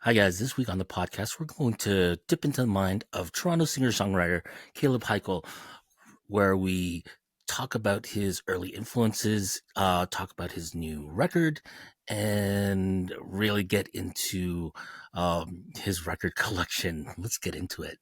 Hi guys, this week on the podcast, we're going to dip into the mind of Toronto singer-songwriter Kaleb Hikele, where we talk about his early influences, talk about his new record, and really get into his record collection. Let's get into it.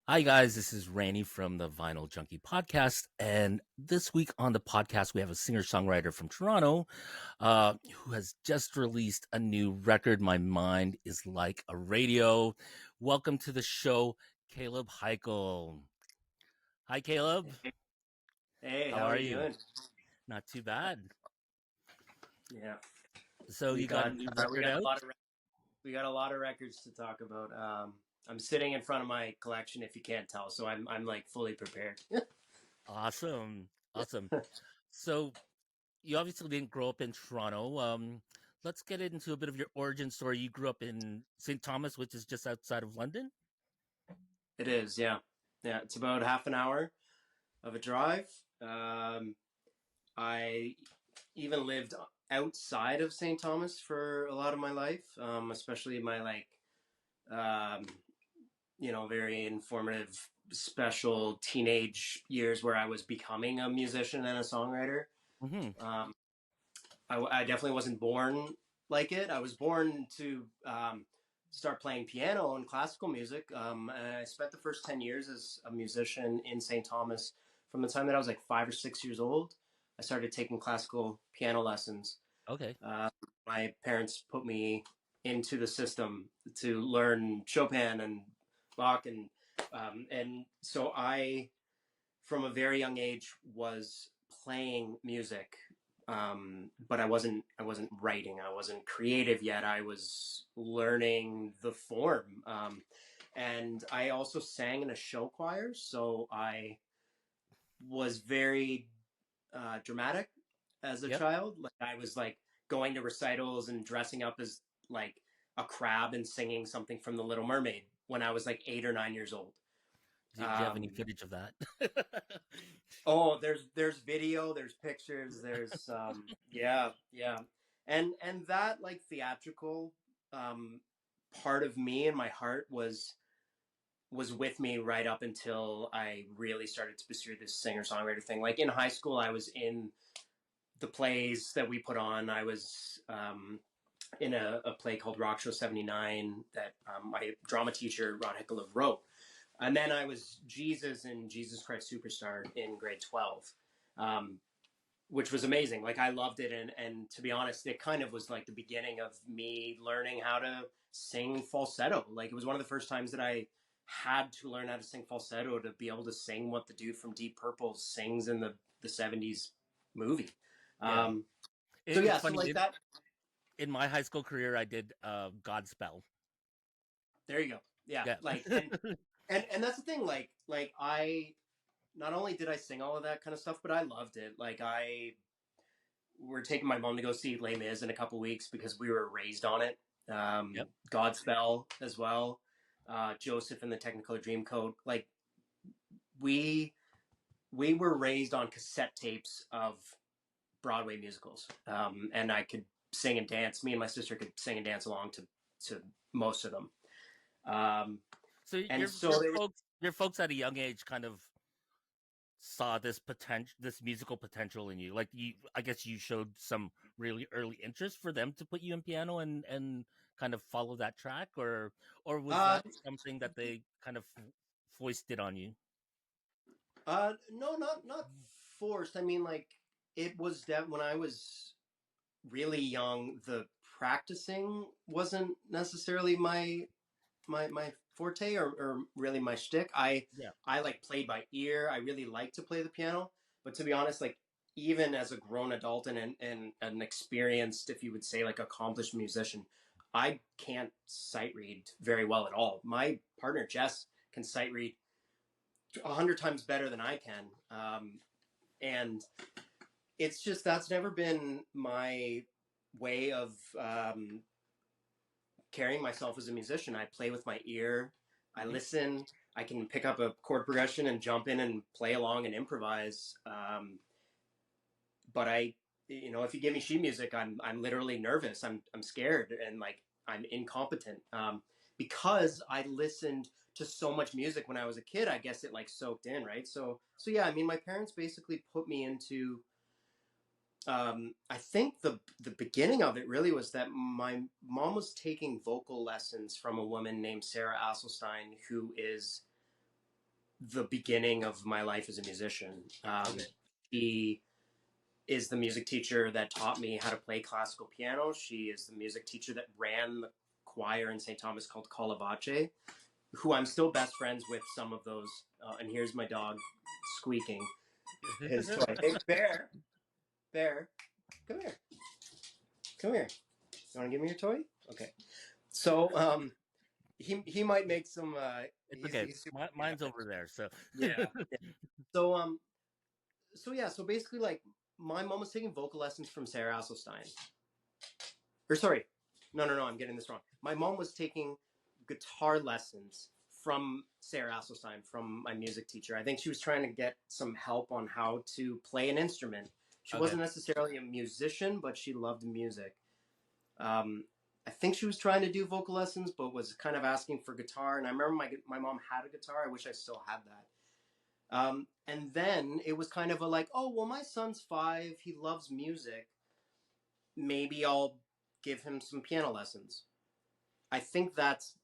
Hi guys, this is Rannie from the Vinyljunkie Podcast, and this week on the podcast we have a singer-songwriter from Toronto who has just released a new record. My mind is like a radio. Welcome to the show, Kaleb Hikele. Hi, Kaleb. Hey, How how are are you you? doing? Not too bad. Yeah, So we you got a got new we record got a out? lot of we got a lot of records to talk about. I'm sitting in front of my collection, if you can't tell, so I'm like fully prepared. Awesome, awesome. So you obviously didn't grow up in Toronto. Let's get into a bit of your origin story. You grew up in St. Thomas, which is just outside of London. It is, yeah, yeah. It's about half an hour of a drive. I even lived outside of St. Thomas for a lot of my life, especially my um, very informative, special teenage years where I was becoming a musician and a songwriter. Mm-hmm. Um, I definitely wasn't born like it. I was born to start playing piano and classical music. And I spent the first 10 years as a musician in St. Thomas. From the time that I was like 5 or 6 years old, I started taking classical piano lessons. Okay. Uh, my parents put me into the system to learn Chopin and Bach, and so I, from a very young age, was playing music, but I wasn't writing. I wasn't creative yet. I was learning the form, and I also sang in a show choir. So I was very dramatic as a Yep. child. Like I was like going to recitals and dressing up as like a crab and singing something from The Little Mermaid when I was like 8 or 9 years old. Do you have any Um, footage of that? Oh, there's video, there's pictures, there's yeah. And that like theatrical um part of me and my heart was with me right up until I really started to pursue this singer-songwriter thing. Like in high school, I was in the plays that we put on. I was in a play called Rock Show 79 that my drama teacher, Ron Hickel, wrote. And then I was Jesus in Jesus Christ Superstar in grade 12, um, which was amazing. Like I loved it. And to be honest, it kind of was like the beginning of me learning how to sing falsetto. Like it was one of the first times that I had to learn how to sing falsetto to be able to sing what the dude from Deep Purple sings in the 70s movie. Yeah. Um, so It's yeah, so funny. like that, In my high school career, I did Godspell. there you go. Yeah. Yeah. Like, and that's the thing. Like I, not only did I sing all of that kind of stuff, but I loved it. Like we're taking my mom to go see Les Mis in a couple weeks because we were raised on it. Yep. Godspell as well. Joseph and the Technicolor Dreamcoat. Like we we were raised on cassette tapes of Broadway musicals, and I could sing and dance. Me and my sister could sing and dance along to most of them. Um, So and your so your there was folks your folks at a young age kind of saw this musical potential in you. Like I guess you showed some really early interest for them to put you in piano and kind of follow that track, or was uh, that something that they kind of foisted on you? no, not forced. I mean, like it was that when I was really young, the practicing wasn't necessarily my forte or really my shtick. Yeah. I like played by ear. I really like to play the piano, but to be honest, like even as a grown adult and an experienced, if you would say, like accomplished musician, I can't sight read very well at all. My partner Jess can sight read 100 times better than I can, and it's just that's never been my way of carrying myself as a musician. I play with my ear. I listen. I can pick up a chord progression and jump in and play along and improvise. But if you give me sheet music, I'm literally nervous. I'm scared and like I'm incompetent. Because I listened to so much music when I was a kid. I guess it like soaked in, right? So yeah. I mean, my parents basically put me into. I think the beginning of it really was that my mom was taking vocal lessons from a woman named Sarah Asselstein, who is the beginning of my life as a musician. She is the music teacher that taught me how to play classical piano. She is the music teacher that ran the choir in St. Thomas called Kaleb, who I'm still best friends with some of those. And here's my dog squeaking his toy. Hey, Bear, come here. Come here. You want to give me your toy? Okay. So he might make some. It's okay. Mine's over there. So yeah. So basically, like my mom was taking vocal lessons from Sarah Asselstein. Or sorry, no, I'm getting this wrong. My mom was taking guitar lessons from Sarah Asselstein, from my music teacher. I think she was trying to get some help on how to play an instrument. She wasn't necessarily a musician, but she loved music. I think she was trying to do vocal lessons, but was kind of asking for guitar. And I remember my mom had a guitar. I wish I still had that. And then it was kind of a like, oh, well, my son's 5. He loves music. Maybe I'll give him some piano lessons. I think that's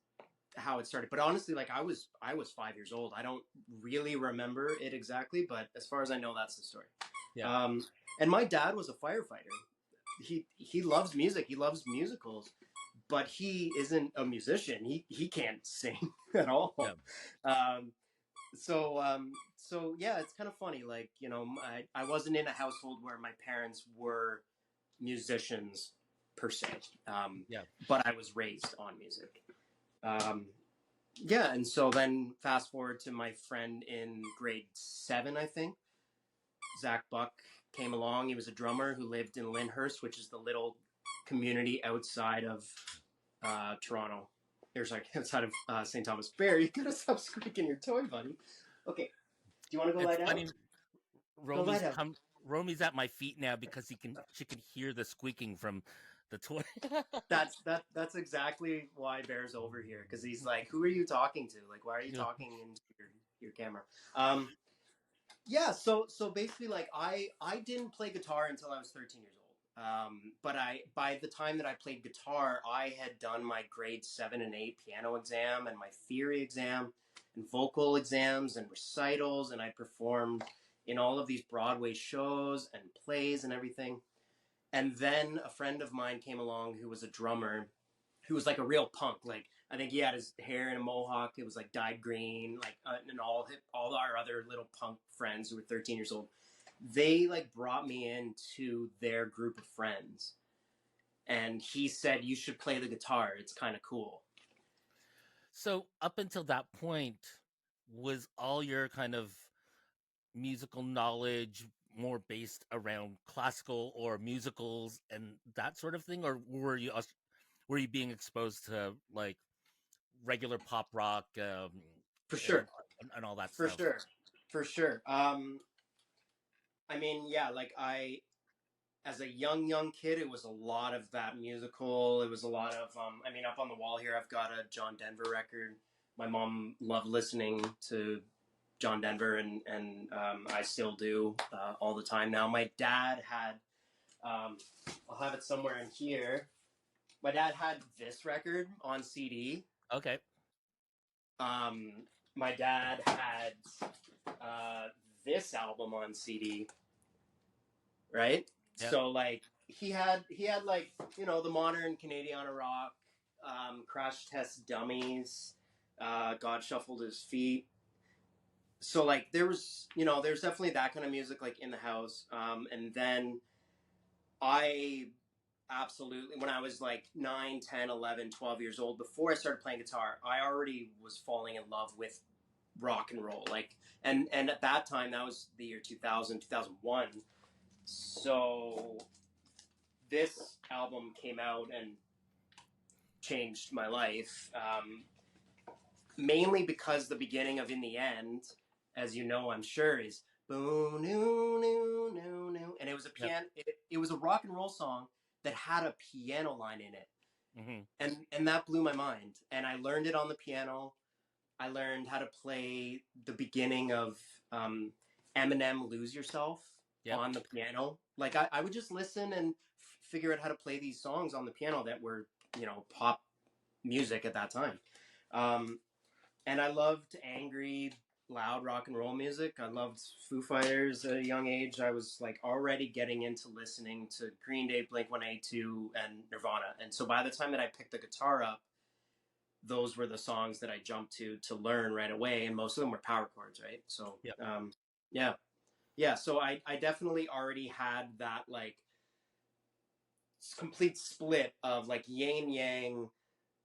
how it started. But honestly, like I was 5 years old. I don't really remember it exactly, but as far as I know, that's the story. Yeah. And my dad was a firefighter. He loves music. He loves musicals, but he isn't a musician. He can't sing at all. Yeah. So yeah, it's kind of funny. Like, I wasn't in a household where my parents were musicians per se. But I was raised on music. Yeah, and so then fast forward to my friend in grade 7, I think. Zach Buck came along. He was a drummer who lived in Lyndhurst, which is the little community outside of Toronto. Outside of St. Thomas. Bear, you gotta stop squeaking your toy, buddy. Okay, do you want to go lie down? Romy's at my feet now because she can hear the squeaking from the toy. That's exactly why Bear's over here, because he's like, who are you talking to? Like, why are you talking into your camera? Yeah, so basically, like I didn't play guitar until I was 13 years old. But by the time that I played guitar, I had done my grade 7 and 8 piano exam and my theory exam and vocal exams and recitals, and I performed in all of these Broadway shows and plays and everything. And then a friend of mine came along who was a drummer, who was like a real punk. Like, I think he had his hair in a mohawk. It was like dyed green, like, and all our other little punk friends who were 13 years old, they like brought me into their group of friends. And he said, you should play the guitar. It's kind of cool. So up until that point, was all your kind of musical knowledge more based around classical or musicals and that sort of thing, or were you being exposed to like regular pop rock for sure and all that for stuff? For sure I mean, yeah, like as a young kid, it was a lot of that musical. It was a lot of I mean, up on the wall here I've got a John Denver record. My mom loved listening to John Denver, and I still do all the time now. My dad had, I'll have it somewhere in here. My dad had this record on CD. Okay. My dad had this album on CD. Right? Yep. So like he had like, the modern Canadiana rock, Crash Test Dummies, God Shuffled His Feet. So like there's definitely that kind of music like in the house. And then I Absolutely. When I was like 9, 10, 11, 12 years old, before I started playing guitar, I already was falling in love with rock and roll. Like, and at that time, that was the year 2000, 2001. So this album came out and changed my life. Mainly because the beginning of In the End, as you know, I'm sure, is boom, no, no, no, no. And it was a Yep. piano, it was a rock and roll song that had a piano line in it. Mm-hmm. And that blew my mind. And I learned it on the piano. I learned how to play the beginning of Eminem Lose Yourself Yep. on the piano. Like I would just listen and figure out how to play these songs on the piano that were, you know, pop music at that time. And I loved angry, loud rock and roll music. I loved Foo Fighters at a young age. I was like already getting into listening to Green Day, Blink-182, and Nirvana. And so by the time that I picked the guitar up, those were the songs that I jumped to learn right away. And most of them were power chords, right? So, Yep. yeah. Yeah. So I definitely already had that like complete split of like yin yang,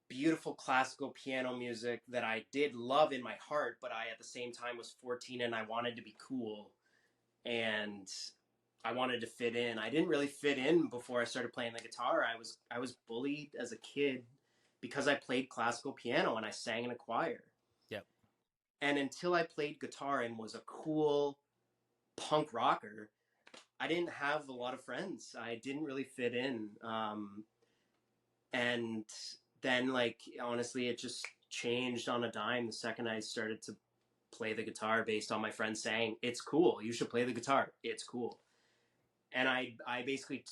beautiful classical piano music that I did love in my heart, but I at the same time was 14 and I wanted to be cool and I wanted to fit in. I didn't really fit in before I started playing the guitar. I was bullied as a kid because I played classical piano and I sang in a choir. Yep. And until I played guitar and was a cool punk rocker, I didn't have a lot of friends. I didn't really fit in. And then like honestly it just changed on a dime the second I started to play the guitar based on my friends saying it's cool, you should play the guitar, it's cool. And I basically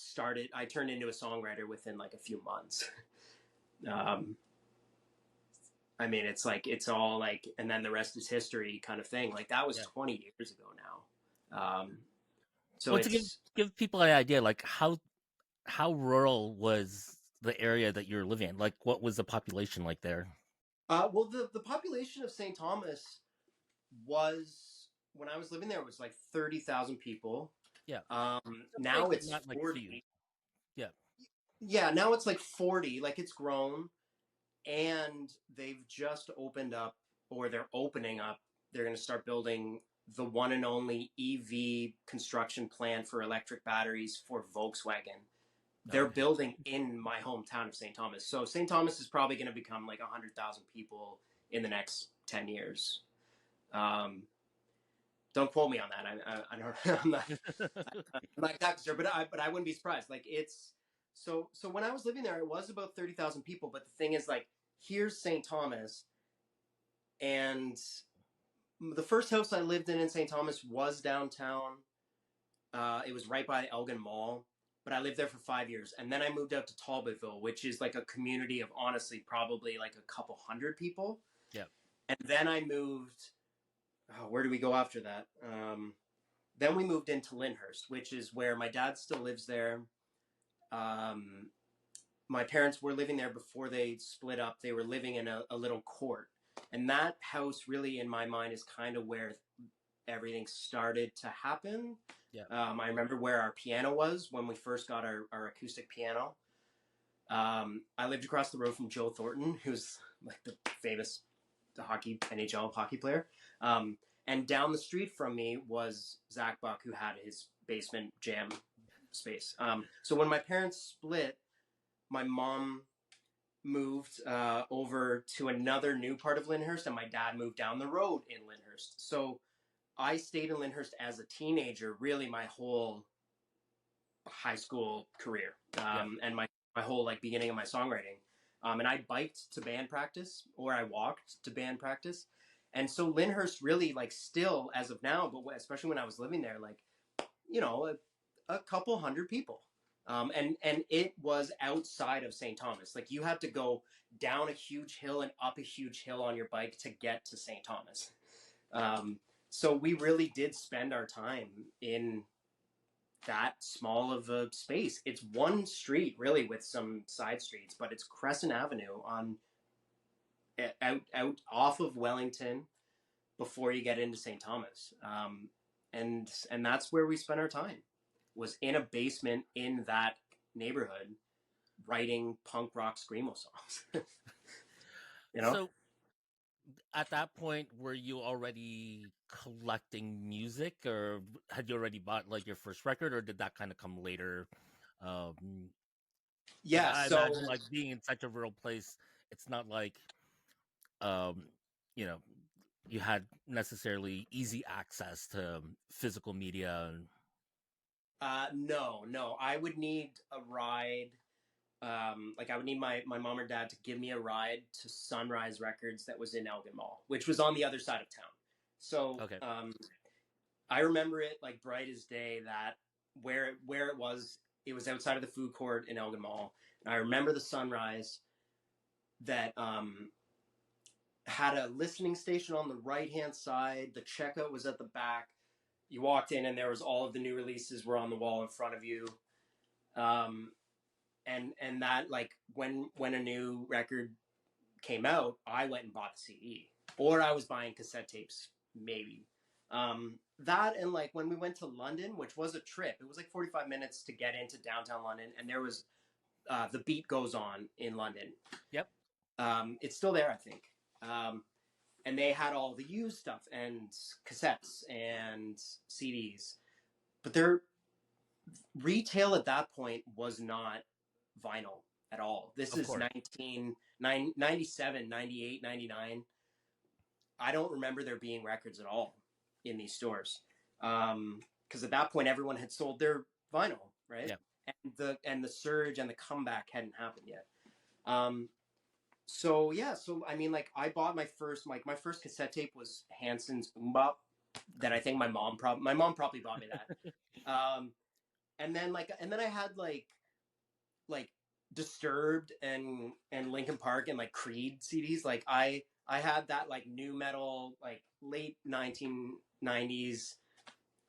I turned into a songwriter within like a few months. I mean it's like it's all like and then the rest is history kind of thing. Like that was Yeah. 20 years ago now. So Well, to it's give people an idea, like how rural was the area that you're living in? Like, what was the population like there? well the population of St. Thomas was when I was living there, it was like 30,000 people. Yeah. So Now big, but it's not like huge. 40. Yeah. Yeah, now it's like 40. Like it's grown, and they've just opened up, or they're opening up. They're going to start building the one and only EV construction plant for electric batteries for Volkswagen. They're Okay. building in my hometown of St. Thomas. So St. Thomas is probably going to become like 100,000 people in the next 10 years. Don't quote me on that. I don't. I'm not exactly sure, but I wouldn't be surprised. Like it's so when I was living there, it was about 30,000 people. But the thing is, like, here's St. Thomas, and the first house I lived in St. Thomas was downtown. It was right by the Elgin Mall, but I lived there for 5 years, and then I moved out to Talbotville, which is like a community of honestly probably like a couple hundred people. Yeah. And then I moved. Oh, where do we go after that? Then we moved into Lyndhurst, which is where my dad still lives there. My parents were living there before they split up. They were living in a little court. And that house, really, in my mind, is kind of where everything started to happen. Yeah. I remember where our piano was when we first got our acoustic piano. I lived across the road from Joe Thornton, who's like the famous NHL hockey player. And down the street from me was Zach Buck, who had his basement jam space. So when my parents split, my mom moved over to another new part of Lyndhurst, and my dad moved down the road in Lyndhurst. So I stayed in Lyndhurst as a teenager, really my whole high school career, and my whole like beginning of my songwriting. And I biked to band practice, or I walked to band practice. And so Lyndhurst really like still as of now, but especially when I was living there, like, you know, a couple hundred people. And it was outside of St. Thomas. Like you had to go down a huge hill and up a huge hill on your bike to get to St. Thomas. So we really did spend our time in that small of a space. It's one street really with some side streets, but it's Crescent Avenue on out off of Wellington before you get into St. Thomas. And that's where we spent our time, was in a basement in that neighborhood. writing punk rock screamo songs. You know? So at that point, were you already collecting music, or had you already bought like your first record, or did that kind of come later? Because Yeah. I So imagine like being in such a rural place, it's not like um, you know, you had necessarily easy access to physical media. no, I would need a ride. Like I would need my mom or dad to give me a ride to Sunrise Records that was in Elgin Mall, which was on the other side of town. So Okay. I remember it like bright as day that where it was outside of the food court in Elgin Mall. And I remember the Sunrise that had a listening station on the right hand side. The checkout was at the back. You walked in and there was all of the new releases were on the wall in front of you. And that like when a new record came out, I went and bought the CD, or I was buying cassette tapes maybe. That and like when we went to London, which was a trip, it was like 45 minutes to get into downtown London, and there was the Beat Goes On in London. Yep. It's still there, I think. And they had all the used stuff and cassettes and CDs, but their retail at that point was not vinyl at all. This Of is course. 1997, 98, 99. I don't remember there being records at all in these stores. Because at that point, everyone had sold their vinyl, right? Yeah. And the surge and the comeback hadn't happened yet. So I mean, like I bought my first cassette tape was Hanson's MMMBop that I think my mom probably bought me that. And then I had like Disturbed and Linkin Park and like Creed CDs. Like I had that like new metal, like late 1990s,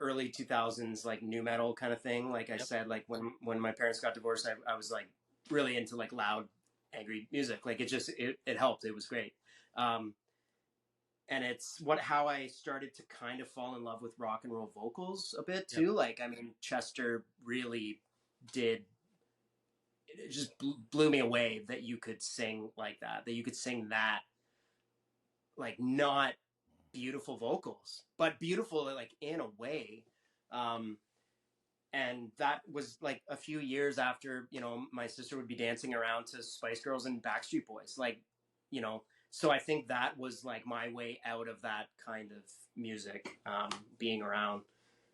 early 2000s, like new metal kind of thing. Like I said, like when my parents got divorced, I was like really into like loud, angry music. Like it helped. It was great. And it's how I started to kind of fall in love with rock and roll vocals a bit too. Yep. Like, I mean, Chester really did, it just blew me away that you could sing like that you could sing that, like not beautiful vocals, but beautiful like in a way. And that was like a few years after, my sister would be dancing around to Spice Girls and Backstreet Boys. Like, so I think that was like my way out of that kind of music, being around.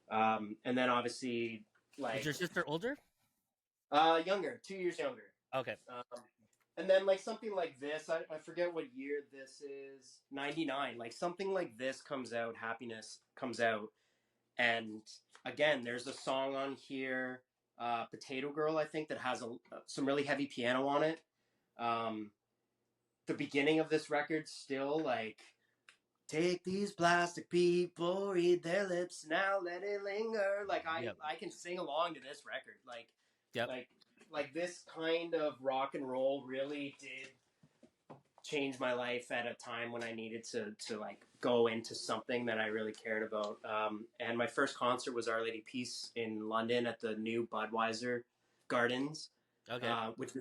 And then obviously like, Was your sister older? younger, 2 years younger. Okay. And then like something like this, I forget what year this is, 99. Like something like this comes out, Happiness comes out. And again, there's a song on here, Potato Girl, I think, that has some really heavy piano on it. The beginning of this record still like, take these plastic people, read their lips, now let it linger. Like I can sing along to this record. Like, Yep. like this kind of rock and roll really did change my life at a time when I needed to like go into something that I really cared about. And my first concert was Our Lady Peace in London at the new Budweiser Gardens. Okay. Which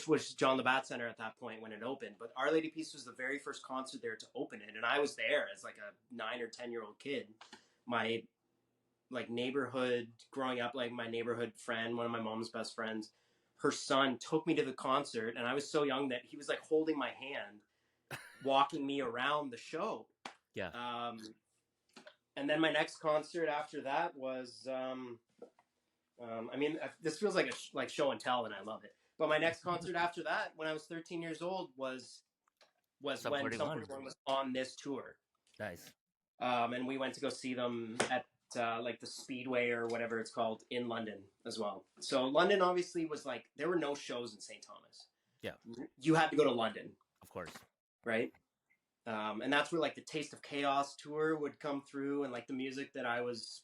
was John Labatt Center at that point when it opened. But Our Lady Peace was the very first concert there to open it, and I was there as like a 9 or 10-year-old kid. My like neighborhood growing up, like my neighborhood friend, one of my mom's best friends, her son took me to the concert, and I was so young that he was like holding my hand, walking me around the show. Yeah. And then my next concert after that was. I mean, this feels like like show and tell, and I love it. But my next concert after that, when I was 13 years old, was when Sum 41 was on this tour. Nice. And we went to go see them at like the Speedway or whatever it's called in London as well. So London obviously was like, there were no shows in St. Thomas. Yeah. You had to go to London. Of course. Right? And that's where like the Taste of Chaos tour would come through, and like the music that I was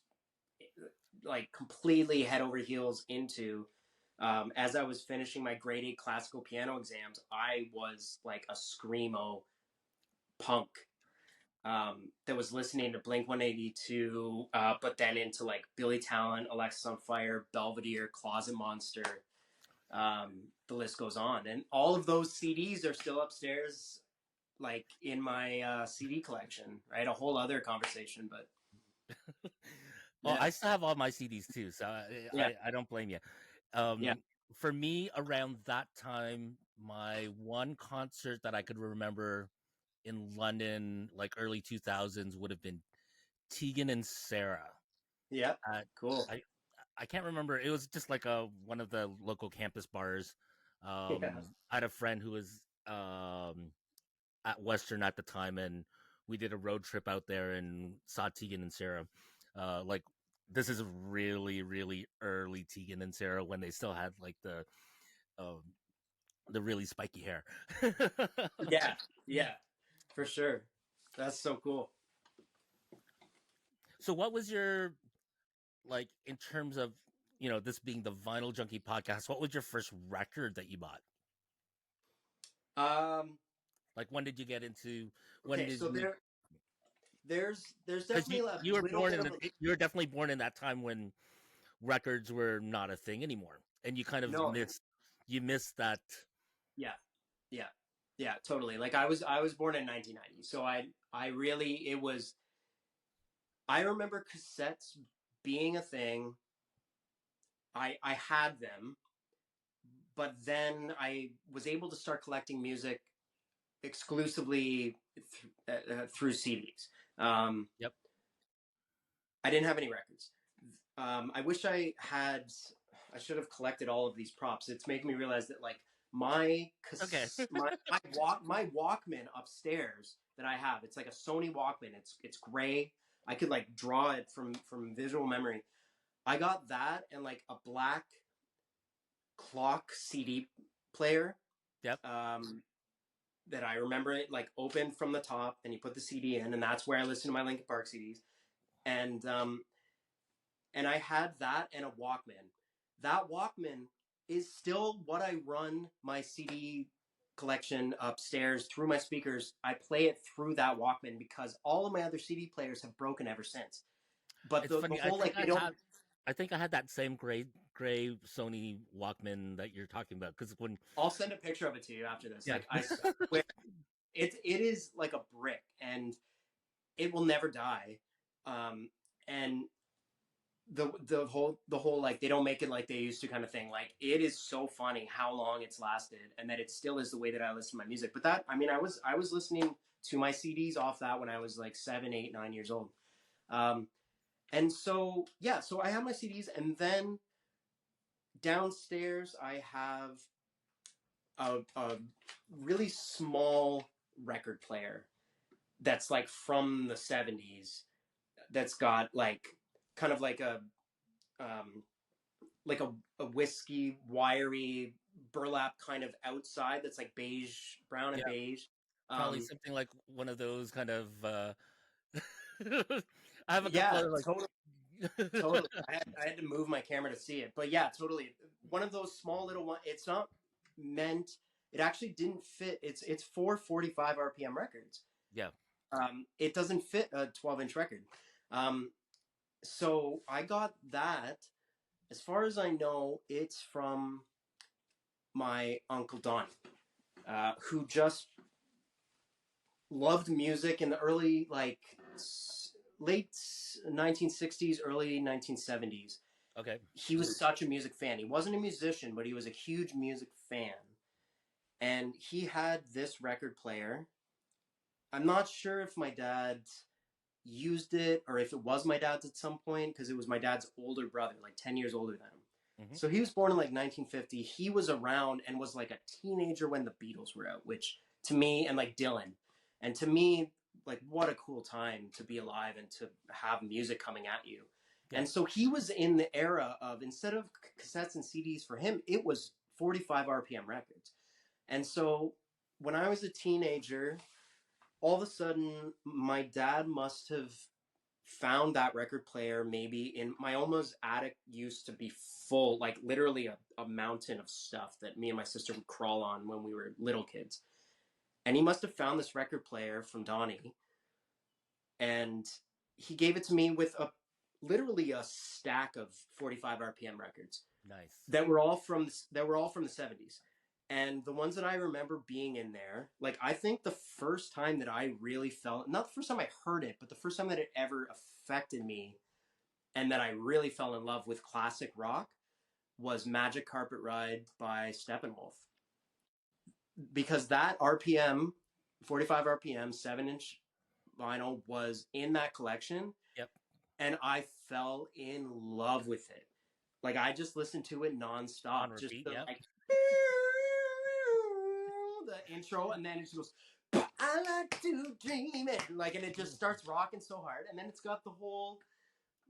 like completely head over heels into. As I was finishing my grade 8 classical piano exams, I was like a screamo punk that was listening to Blink 182, but then into like Billy Talent, Alexis on Fire, Belvedere, Closet Monster, the list goes on. And all of those CDs are still upstairs, like in my CD collection, right? A whole other conversation, but Oh, yeah, I still have all my CDs too, so yeah, I don't blame you. yeah, For me, around that time, my one concert that I could remember in London, like early 2000s, would have been Tegan and Sarah. yeah, At, cool. I I can't remember. It was just like one of the local campus bars. Yeah, I had a friend who was at Western at the time, and we did a road trip out there and saw Tegan and Sarah. Like this is really, really early Tegan and Sarah when they still had like um, the really spiky hair. yeah, yeah, for sure. That's so cool. So, what was your like in terms of this being the Vinyl Junkie podcast? What was your first record that you bought? Um, Like, when did you get into? When okay, did so you? there's Because definitely a you were little born bit in of a you were definitely born in that time when records were not a thing anymore, and you kind of no, missed that. yeah, yeah, yeah, totally. Like I was born in 1990, so I really it was. I remember cassettes being a thing. I had them, but then I was able to start collecting music exclusively through CDs. Um, Yep. I didn't have any records. I wish I had. I should have collected all of these props. It's making me realize that like Okay. my Walkman upstairs that I have. It's like a Sony Walkman. It's gray. I could like draw it from visual memory. I got that and like a black clock CD player. Yep. Um, that I remember it like open from the top, and you put the CD in, and that's where I listened to my Linkin Park CDs. And and I had that and a Walkman. That Walkman is still what I run my CD collection upstairs through my speakers. I play it through that Walkman because all of my other CD players have broken ever since. But It's the funny. whole like they don't. I think I had that same gray Sony Walkman that you're talking about. Because when I'll send a picture of it to you after this. yeah, Like I swear, it is like a brick, and it will never die. And the whole like they don't make it like they used to kind of thing. Like it is so funny how long it's lasted, and that it still is the way that I listen to my music. But that I mean, I was listening to my CDs off that when I was like 7, 8, 9 years old. Um, and so yeah, so I have my CDs, and then downstairs I have a really small record player that's like from the 70s that's got like kind of um, like a whiskey wiry burlap kind of outside that's like beige, brown and yeah, beige. probably Um, something like one of those kind of. I have a couple yeah, of totally, like. totally. I had to move my camera to see it, but yeah, totally. One of those small little one. It's not meant. It actually didn't fit. It's 445 RPM records. Yeah. It doesn't fit a 12-inch record. Um, so I got that. As far as I know, it's from my uncle Don, who just loved music in the early, like late 1960s, early 1970s. Okay. He was such a music fan. He wasn't a musician, but he was a huge music fan. And he had this record player. I'm not sure if my dad used it or if it was my dad's at some point because it was my dad's older brother, like 10 years older than him. Hmm. So he was born in like 1950. He was around and was like a teenager when the Beatles were out, which to me, and like Dylan, and to me, like what a cool time to be alive and to have music coming at you. Yeah. And so he was in the era of instead of cassettes and CDs for him, it was 45 RPM records. And so when I was a teenager, all of a sudden my dad must have found that record player maybe in my almost attic used to be full, like literally a mountain of stuff that me and my sister would crawl on when we were little kids. And he must have found this record player from Donnie, and he gave it to me with a literally a stack of 45 RPM records Nice. that were all from the 70s. And the ones that I remember being in there, like I think the first time that I really felt, not the first time I heard it, but the first time that it ever affected me and that I really fell in love with classic rock was Magic Carpet Ride by Steppenwolf. Because that RPM, 45 RPM, 7-inch vinyl was in that collection. Yep. And I fell in love with it. Like I just listened to it nonstop. On Just repeat. the Yep. like the intro, and then it just goes, I like to dream it. Like, and it just starts rocking so hard. And then it's got the whole,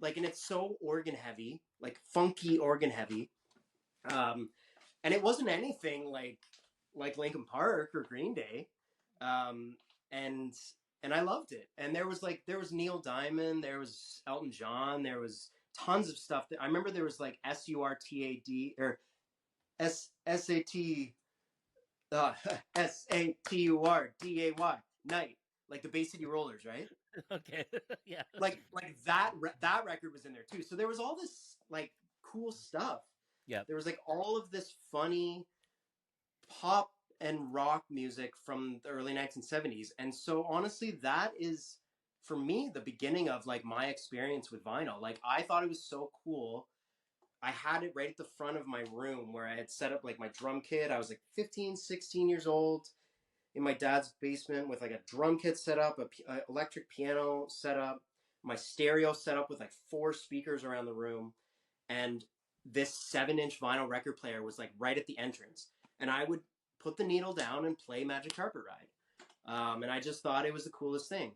like, and it's so organ heavy, like funky organ heavy. And it wasn't anything like Linkin Park or Green Day. Um, and and I loved it. And there was Neil Diamond, there was Elton John, there was tons of stuff that I remember. There was like SURTAD or SAT SATURDAY night, like the Bay City Rollers, right? Okay. Yeah. Like that record was in there too. So there was all this like cool stuff. Yep. There was like all of this funny pop and rock music from the early 1970s. And so honestly, that is for me the beginning of like my experience with vinyl. Like I thought it was so cool. I had it right at the front of my room where I had set up like my drum kit. I was like 15, 16 years old in my dad's basement with like a drum kit set up, a electric piano set up, my stereo set up with like 4 speakers around the room. And this 7-inch vinyl record player was like right at the entrance. And I would put the needle down and play Magic Carpet Ride. And I just thought it was the coolest thing.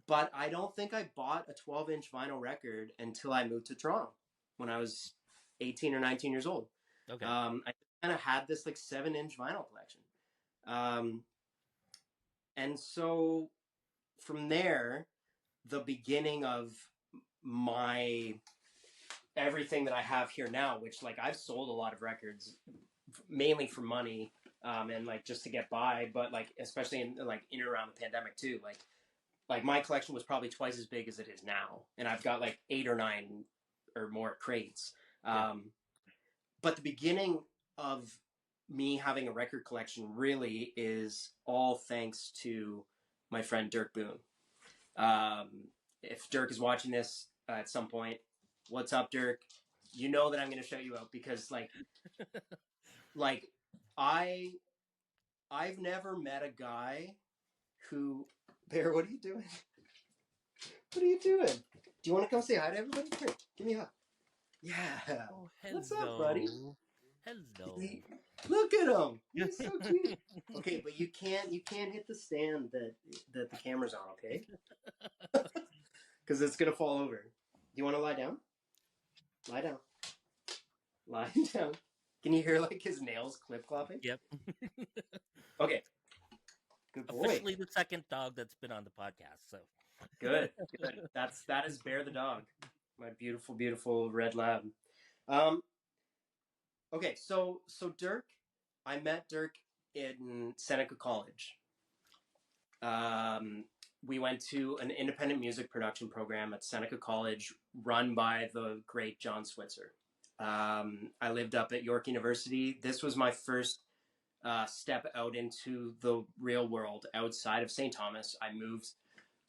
But I don't think I bought a 12-inch vinyl record until I moved to Toronto when I was 18 or 19 years old. Okay. I kind of had this like 7-inch vinyl collection. And so from there, the beginning of my everything that I have here now, which like I've sold a lot of records mainly for money, and like just to get by, but like especially in like in and around the pandemic too, like my collection was probably twice as big as it is now, and I've got like 8 or 9 or more crates. But the beginning of me having a record collection really is all thanks to my friend Dirk Boone. If Dirk is watching this at some point, what's up, Dirk? You know that I'm going to shout you out because like I've never met a guy who. Bear, what are you doing? What are you doing? Do you want to come say hi to everybody? Here, give me a hug. Yeah. Oh, What's up, buddy? Hello. Look at him. He's so cute. Okay, but you can't hit the stand that the camera's on, okay? Because it's gonna fall over. Do you want to lie down? Lie down. Lie down. Can you hear like his nails clip clopping? Yep. Okay. Good boy. Officially the second dog that's been on the podcast. So Good. That is Bear the dog, my beautiful, beautiful red lab. Okay, so Dirk, I met Dirk in Seneca College. We went to an independent music production program at Seneca College run by the great John Switzer. I lived up at York University. This was my first step out into the real world outside of St. Thomas. I moved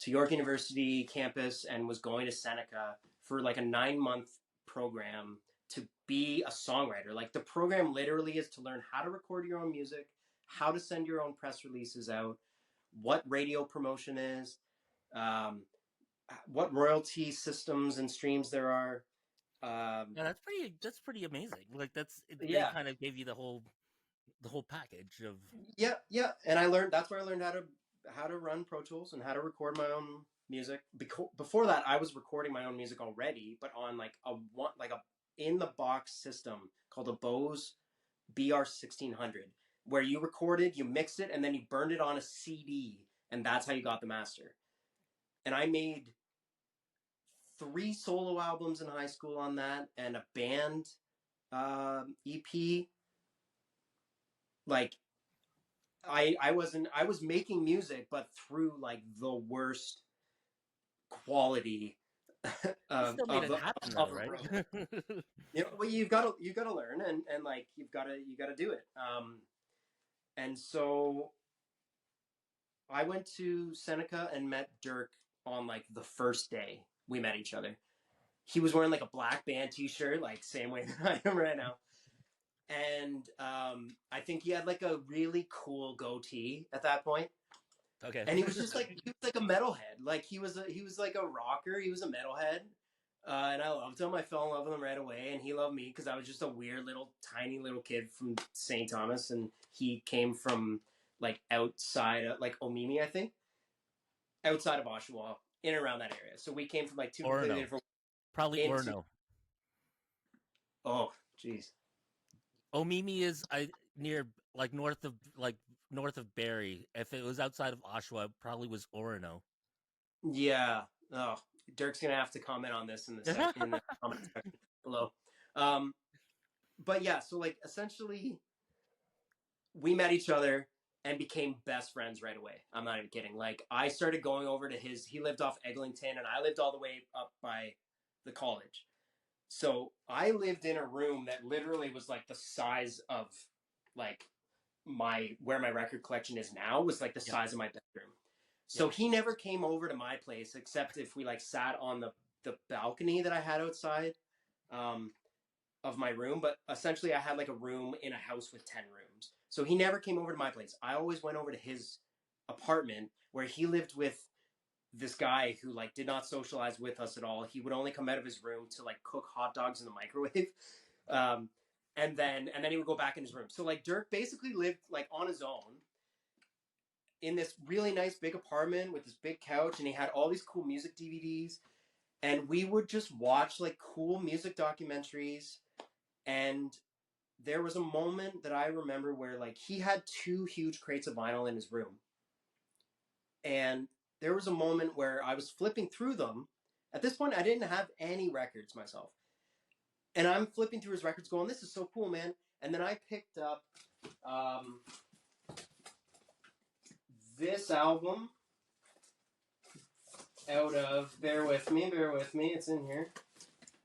to York University campus and was going to Seneca for like a 9-month program to be a songwriter. Like the program literally is to learn how to record your own music, how to send your own press releases out, what radio promotion is, what royalty systems and streams there are. yeah, that's pretty amazing. Like they kind of gave you the whole package of yeah. And that's where I learned how to run Pro Tools and how to record my own music. Before that, I was recording my own music already, but on like a in the box system called a Bose BR1600, where you recorded, you mixed it, and then you burned it on a CD, and that's how you got the master. And I made 3 solo albums in high school on that, and a band EP. Like I was making music, but through like the worst quality of it happen though, right? You know, well, you've got to learn, and like you've got to do it. And so I went to Seneca and met Dirk on like the first day we met each other. He was wearing like a black band t-shirt, like same way that I am right now. And I think he had like a really cool goatee at that point. Okay. And he was just like a metalhead. Like he was like a rocker. He was a metalhead. And I loved him. I fell in love with him right away, and he loved me because I was just a weird little tiny little kid from St. Thomas, and he came from like outside of like Omimi, I think, outside of Oshawa, in and around that area. So we came from like two completely Orono. different. Probably Into Orono. oh, jeez. Omimi is near north of Barrie. If it was outside of Oshawa, it probably was Orono. Yeah. Oh, Dirk's gonna have to comment on this in the comment section below. But yeah, so like essentially, we met each other and became best friends right away. I'm not even kidding. Like I started going over to he lived off Eglinton, and I lived all the way up by the college. So I lived in a room that literally was like the size of like where my record collection is now was like the size of my bedroom. So he never came over to my place except if we like sat on the balcony that I had outside of my room. But essentially, I had like a room in a house with 10 rooms. So he never came over to my place. I always went over to his apartment where he lived with this guy who like did not socialize with us at all. He would only come out of his room to like cook hot dogs in the microwave. And then he would go back in his room. So like Dirk basically lived like on his own in this really nice big apartment with this big couch, and he had all these cool music DVDs, and we would just watch like cool music documentaries. And there was a moment that I remember where like he had two huge crates of vinyl in his room. And there was a moment where I was flipping through them. At this point, I didn't have any records myself. And I'm flipping through his records going, this is so cool, man. And then I picked up this album out of, bear with me, it's in here.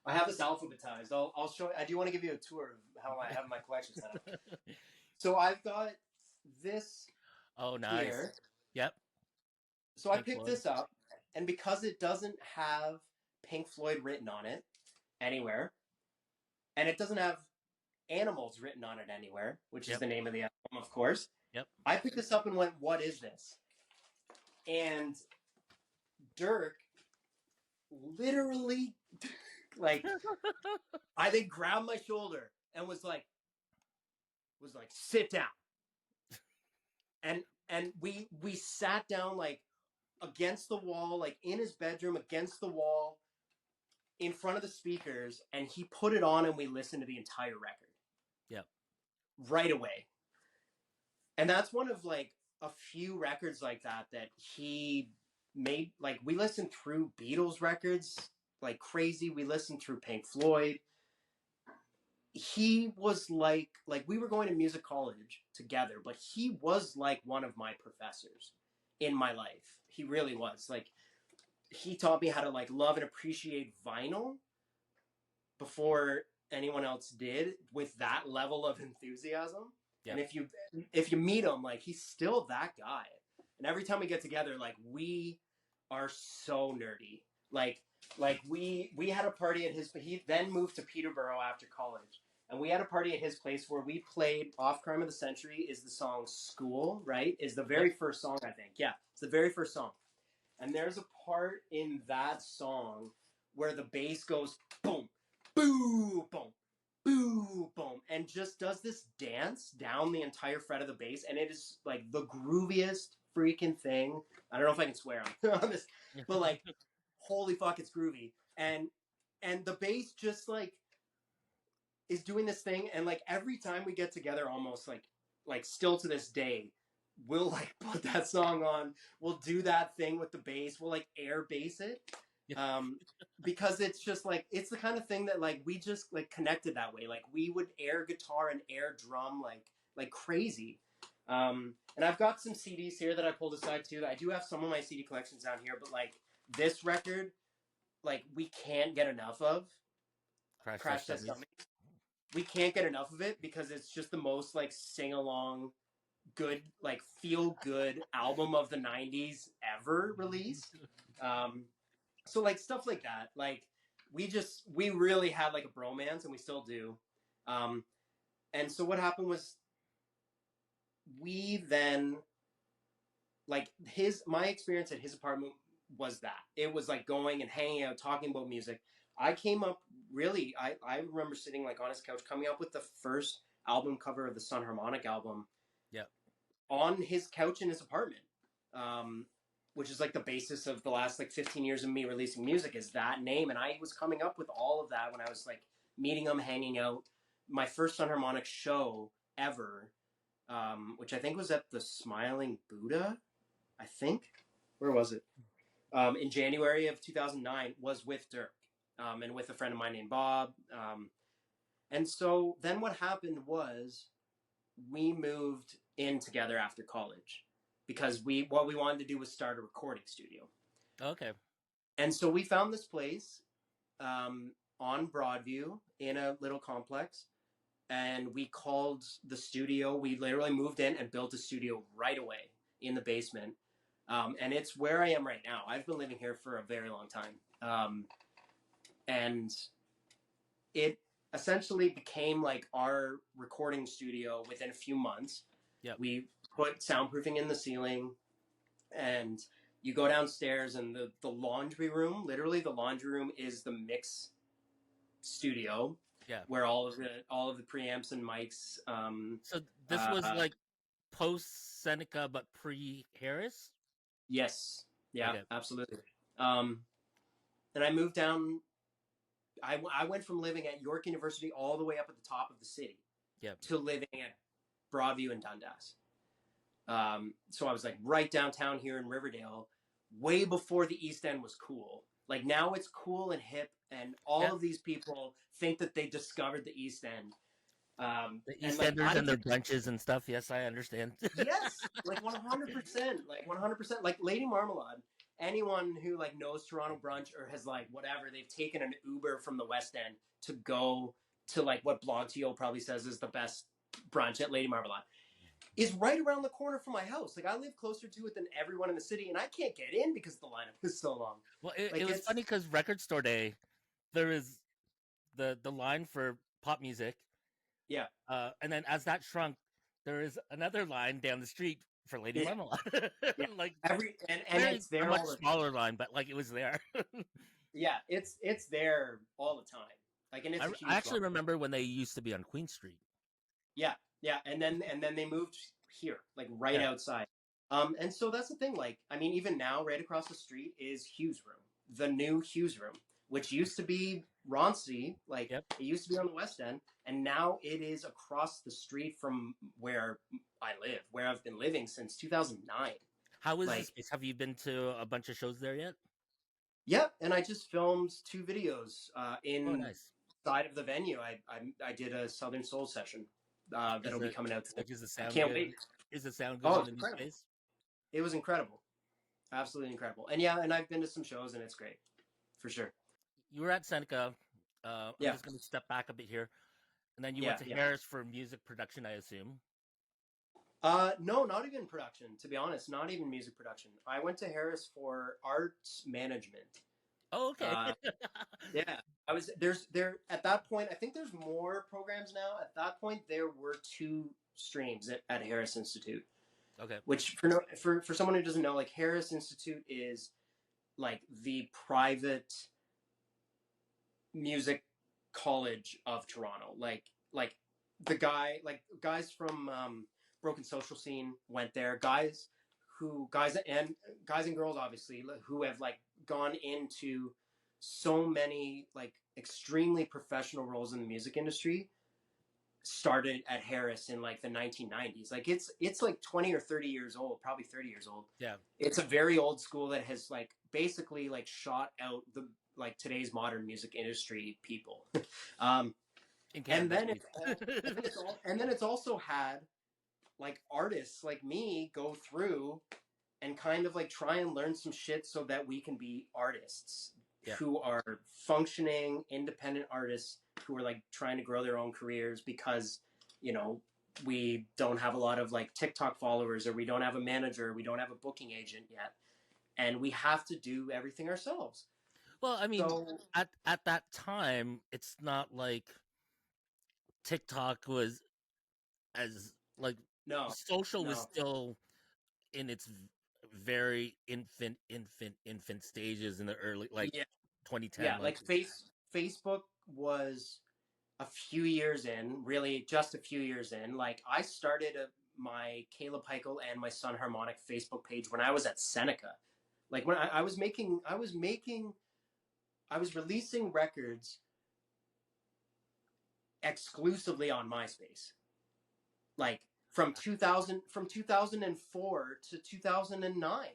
I have this alphabetized. I'll show. I do want to give you a tour of how I have my collection set up. So I've got this. Oh, nice. Here. Yep. So I picked this up, and because it doesn't have Pink Floyd written on it anywhere, and it doesn't have Animals written on it anywhere, which is the name of the album, of course. Yep. I picked this up and went, "What is this?" And Dirk literally, like, I think grabbed my shoulder and was like, sit down. And we sat down like against the wall, like in his bedroom against the wall, in front of the speakers, and he put it on and we listened to the entire record. Yep. Right away. And that's one of like a few records like that he made. Like we listened through Beatles records like crazy. We listened through Pink Floyd. He was like we were going to music college together, but he was like one of my professors in my life. He really was. Like he taught me how to like love and appreciate vinyl before anyone else did with that level of enthusiasm. Yep. And if you meet him, like he's still that guy. And every time we get together, like we are so nerdy. Like we had a party at his. He then moved to Peterborough after college, and we had a party at his place where we played "Off Crime of the Century." Is the song "School"? Right? Is the very first song, I think. Yeah, it's the very first song. And there's a part in that song where the bass goes boom, boom, boom, boom, boom, and just does this dance down the entire fret of the bass, and it is like the grooviest freaking thing. I don't know if I can swear on this, but like, holy fuck, it's groovy. And the bass just like is doing this thing, and like every time we get together, almost like still to this day, we'll like put that song on. We'll do that thing with the bass. We'll like air bass it. Because it's just like it's the kind of thing that like we just like connected that way. Like we would air guitar and air drum like crazy. And I've got some CDs here that I pulled aside too. I do have some of my CD collections down here, but like this record, like we can't get enough of. Crash Test Dummies. We can't get enough of it because it's just the most like sing along good, like feel good album of the 90s ever released. So like stuff like that. Like we really had like a bromance, and we still do. And so what happened was we then like my experience at his apartment was that it was like going and hanging out, talking about music. I came up really. I remember sitting like on his couch, coming up with the first album cover of the Sun Harmonic album. Yeah. On his couch in his apartment, which is like the basis of the last like 15 years of me releasing music, is that name. And I was coming up with all of that when I was like meeting him, hanging out. My first Sun Harmonic show ever, which I think was at the Smiling Buddha, I think. Where was it? In January of 2009, was with Dirk, and with a friend of mine named Bob. And so then what happened was we moved in together after college, because what we wanted to do was start a recording studio. Okay. And so we found this place on Broadview in a little complex, and we called the studio. We literally moved in and built a studio right away in the basement. And it's where I am right now. I've been living here for a very long time. And it essentially became like our recording studio within a few months. Yeah. We put soundproofing in the ceiling, and you go downstairs, and the laundry room, literally the laundry room, is the mix studio. Yeah. Where all of the preamps and mics. So this was like post Seneca but pre Harris? Yes. Yeah, okay. Absolutely. And I moved down. I went from living at York University all the way up at the top of the city, to living at Broadview and Dundas. So I was like right downtown here in Riverdale, way before the East End was cool. Like now it's cool and hip, and all of these people think that they discovered the East End. The East Enders and their brunches and stuff. Yes, I understand. Yes, like 100%, like 100%, like Lady Marmalade. Anyone who like knows Toronto brunch or has like whatever, they've taken an Uber from the West End to go to like what Blogtio probably says is the best brunch at Lady Marmalade, is right around the corner from my house. Like I live closer to it than everyone in the city, and I can't get in because the lineup is so long. Well, it was funny because Record Store Day, there is the line for pop music. Yeah. And then as that shrunk, there is another line down the street for Lady Marmalade. Yeah. Like and it's there. A much smaller line, but like it was there. Yeah, it's there all the time. Like, and it's I actually remember when they used to be on Queen Street. Yeah, and then they moved here, like right outside. And so that's the thing. Like, I mean, even now, right across the street is Hughes Room, the new Hughes Room, which used to be Roncy. Like, it used to be on the West End, and now it is across the street from where I live, where I've been living since 2009. How is this space? Have you been to a bunch of shows there yet? Yeah, and I just filmed 2 videos inside of the venue. I did a Southern Soul session that'll be coming out today. I can't wait. Is the sound good in the new space? It was incredible. Absolutely incredible. And yeah, and I've been to some shows, and it's great. For sure. You were at Seneca. I'm just going to step back a bit here. And then you went to Harris for music production, I assume. No, not even production, to be honest. Not even music production. I went to Harris for arts management. Oh, okay. Yeah. At that point, I think there's more programs now. At that point, there were 2 streams at Harris Institute. Okay. Which for someone who doesn't know, like Harris Institute is like the private music college of Toronto. Like guys from Broken Social Scene went there. Guys and girls obviously who have like gone into so many like extremely professional roles in the music industry started at Harris in like the 1990s. Like it's like 20 or 30 years old, probably 30 years old. Yeah. It's a very old school that has like basically like shot out the like today's modern music industry people. And then it's also had like artists like me go through and kind of like try and learn some shit so that we can be artists who are functioning independent artists who are like trying to grow their own careers because, you know, we don't have a lot of like TikTok followers, or we don't have a manager, we don't have a booking agent yet, and we have to do everything ourselves. Well, I mean, So at that time, it's not like TikTok was as like no, social was no, still in its very infant stages in the early like yeah, 2010 yeah. like Like Facebook was a few years in, really just a few years in. Like I started my Kaleb Hikele and my son Harmonic Facebook page when I was at Seneca. Like when I was releasing records exclusively on MySpace. Like from 2004 to 2009.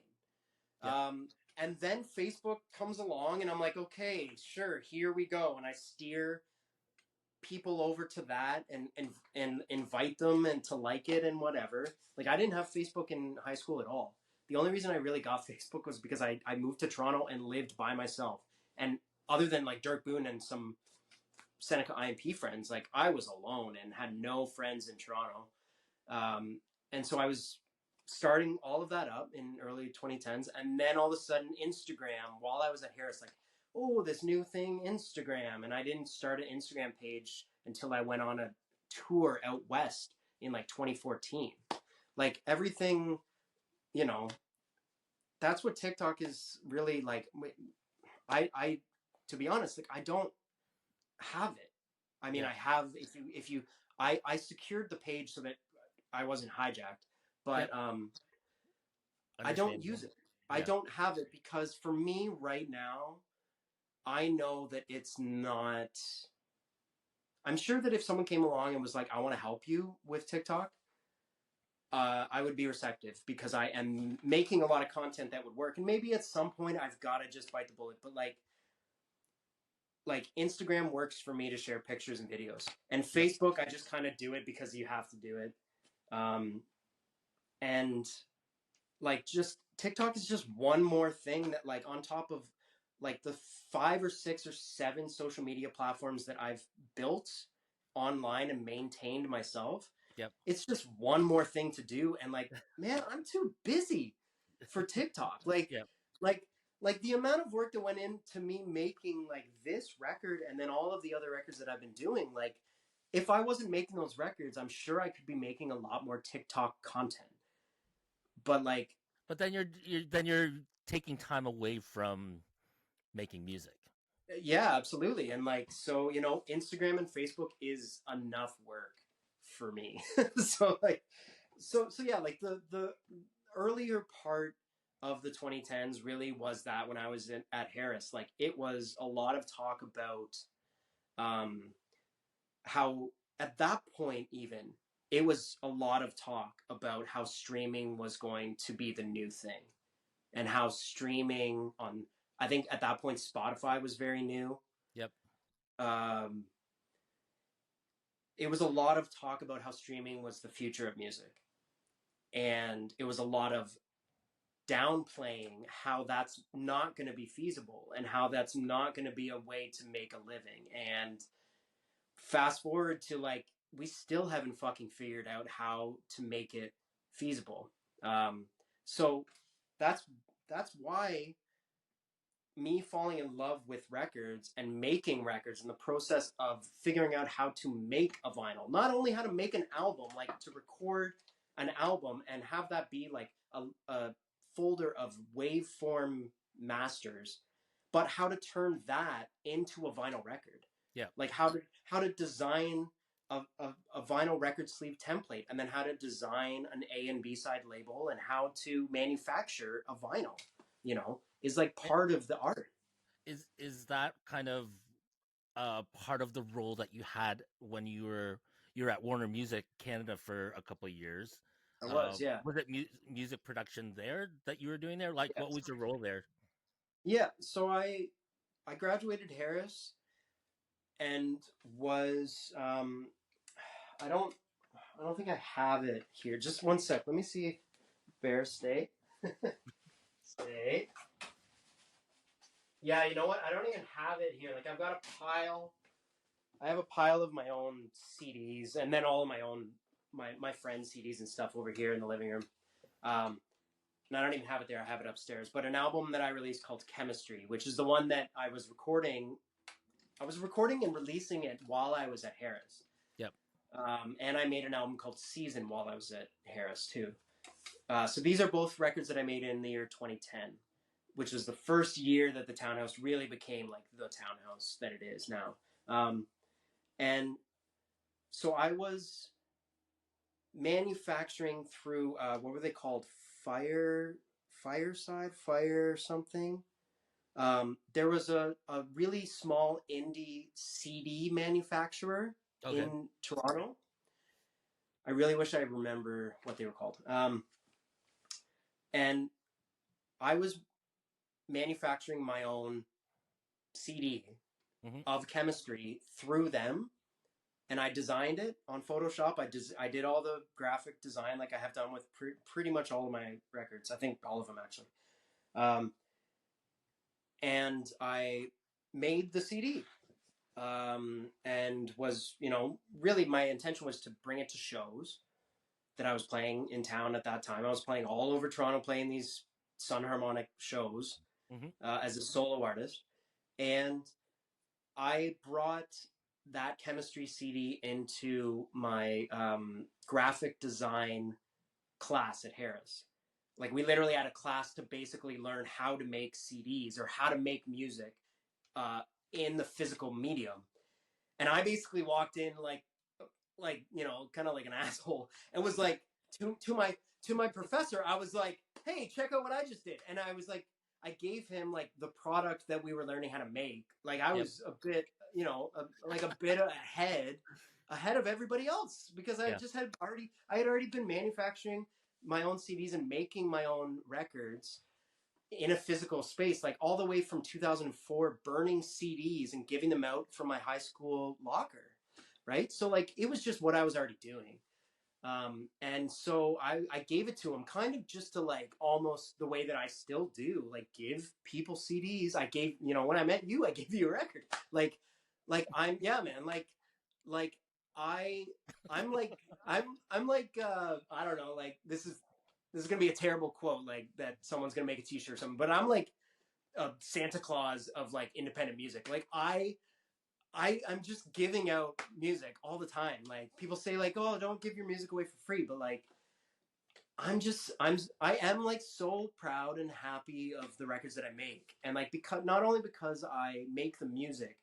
yep And then Facebook comes along and I'm like, okay, sure, here we go. And I steer people over to that and invite them and to like it and whatever. Like I didn't have Facebook in high school at all. The only reason I really got Facebook was because I moved to Toronto and lived by myself. And other than like Dirk Boone and some Seneca IMP friends, like I was alone and had no friends in Toronto. And so I was starting all of that up in early 2010s. And then all of a sudden Instagram, while I was at Harris, like, oh, this new thing, Instagram. And I didn't start an Instagram page until I went on a tour out west in like 2014. Like everything, you know, that's what TikTok is really like. I to be honest, like I don't have it. I mean, yep I have, if you, I secured the page so that I wasn't hijacked, yep but I don't understandable use it. I yeah don't have it because for me right now, I know that it's not. I'm sure that if someone came along and was like, "I want to help you with TikTok," I would be receptive because I am making a lot of content that would work, and maybe at some point I've got to just bite the bullet. But like Instagram works for me to share pictures and videos, and yep Facebook I just kind of do it because you have to do it. And like just TikTok is just one more thing that like on top of like the 5 or 6 or 7 social media platforms that I've built online and maintained myself. yep It's just one more thing to do. And like, man, I'm too busy for TikTok. yep Like, like the amount of work that went into me making like this record and then all of the other records that I've been doing, like if I wasn't making those records, I'm sure I could be making a lot more TikTok content. But like, but then you're taking time away from making music yeah, absolutely. And like, so, Instagram and Facebook is enough work for me. So like, so yeah, like the earlier part of the 2010s really was that when I was at Harris, like it was a lot of talk about um, how at that point even it was a lot of talk about how streaming was going to be the new thing and how streaming on, I think at that point Spotify was very new. yep um, it was a lot of talk about how streaming was the future of music, and it was a lot of downplaying how that's not going to be feasible and how that's not going to be a way to make a living. And fast forward to like, we still haven't fucking figured out how to make it feasible. So that's why me falling in love with records and making records and the process of figuring out how to make a vinyl, not only how to make an album, like to record an album and have that be like a folder of waveform masters, but how to turn that into a vinyl record. yep Like how to design a vinyl record sleeve template, and then how to design an A and B side label, and how to manufacture a vinyl, is like part of the art. is that kind of part of the role that you had when you were at Warner Music Canada for a couple of years? I was, yeah. Was it music production there that you were doing there? Like, what Yes. was your role there? Yeah. So I graduated Harris and was I don't think I have it here. Just one sec. Let me see. Bear State. State. Yeah, you know what? I don't even have it here. Like I've got a pile. I have a pile of my own CDs and then all of my own my friend's CDs and stuff over here in the living room. And I don't even have it there. I have it upstairs. But an album that I released called Chemistry, which is the one that I was recording. I was recording and releasing it while I was at Harris. Yep. And I made an album called Season while I was at Harris too. So these are both records that I made in the year 2010, which was the first year that the Townhouse really became like the Townhouse that it is now. And so I was manufacturing through what were they called? Fireside Fire something. There was a really small indie CD manufacturer in Toronto. I really wish I remember what they were called. And I was manufacturing my own CD of Chemistry through them. And I designed it on Photoshop. I did all the graphic design like I have done with pretty much all of my records. I think all of them, actually. And I made the CD. And was, really my intention was to bring it to shows that I was playing in town at that time. I was playing all over Toronto, playing these Sun Harmonic shows as a solo artist. And I brought that Chemistry CD into my graphic design class at Harris. Like we literally had a class to basically learn how to make CDs or how to make music in the physical medium. And I basically walked in like kind of like an asshole and was like to my professor, I was like, hey, check out what I just did. And I was like, I gave him like the product that we were learning how to make. Like I was a bit, a bit ahead of everybody else because I had already been manufacturing my own CDs and making my own records in a physical space, like all the way from 2004, burning CDs and giving them out from my high school locker. Right. So like, it was just what I was already doing. And so I gave it to him kind of just to like almost the way that I still do, like give people CDs. I gave, when I met you, I gave you a record. Like I'm, yeah, man, I'm like, I don't know, like this is going to be a terrible quote, like that someone's going to make a t-shirt or something, but I'm like a Santa Claus of like independent music. Like I'm just giving out music all the time. Like people say like, oh, don't give your music away for free. But like, I am like so proud and happy of the records that I make. And like, because not only because I make the music,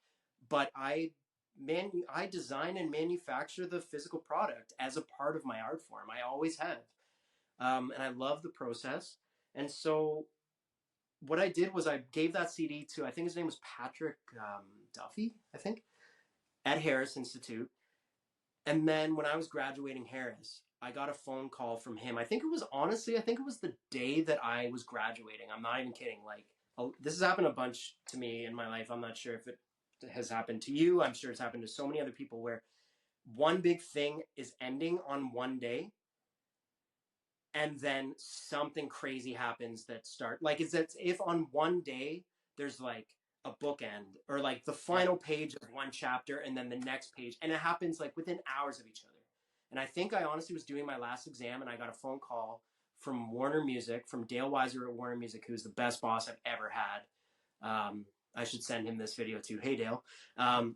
but I design and manufacture the physical product as a part of my art form. I always have. And I love the process. And so what I did was I gave that CD to, I think his name was Patrick Duffy, I think, at Harris Institute. And then when I was graduating Harris, I got a phone call from him. I think it was the day that I was graduating. I'm not even kidding. Like, this has happened a bunch to me in my life. I'm not sure if it has happened to you. I'm sure it's happened to so many other people where one big thing is ending on one day. And then something crazy happens that it's if on one day there's like a bookend or like the final page of one chapter and then the next page, and it happens like within hours of each other. And I think I honestly was doing my last exam and I got a phone call from Warner Music, from Dale Weiser at Warner Music, who's the best boss I've ever had. I should send him this video too. Hey, Dale. I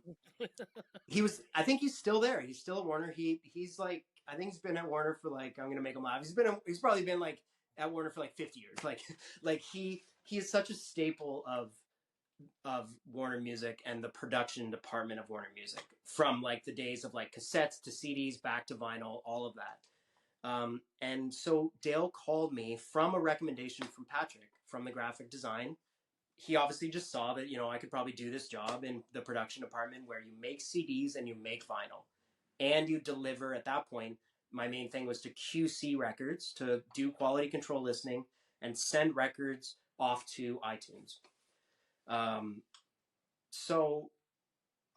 think he's still there. He's still at Warner. He's like, I think he's been at Warner for like, I'm going to make him laugh. He's probably been like at Warner for like 50 years. Like he is such a staple of Warner Music and the production department of Warner Music, from like the days of like cassettes to CDs back to vinyl, all of that. And so Dale called me from a recommendation from Patrick from the graphic design. He obviously just saw that, I could probably do this job in the production department where you make CDs and you make vinyl and you deliver. At that point, my main thing was to QC records, to do quality control listening and send records off to iTunes. So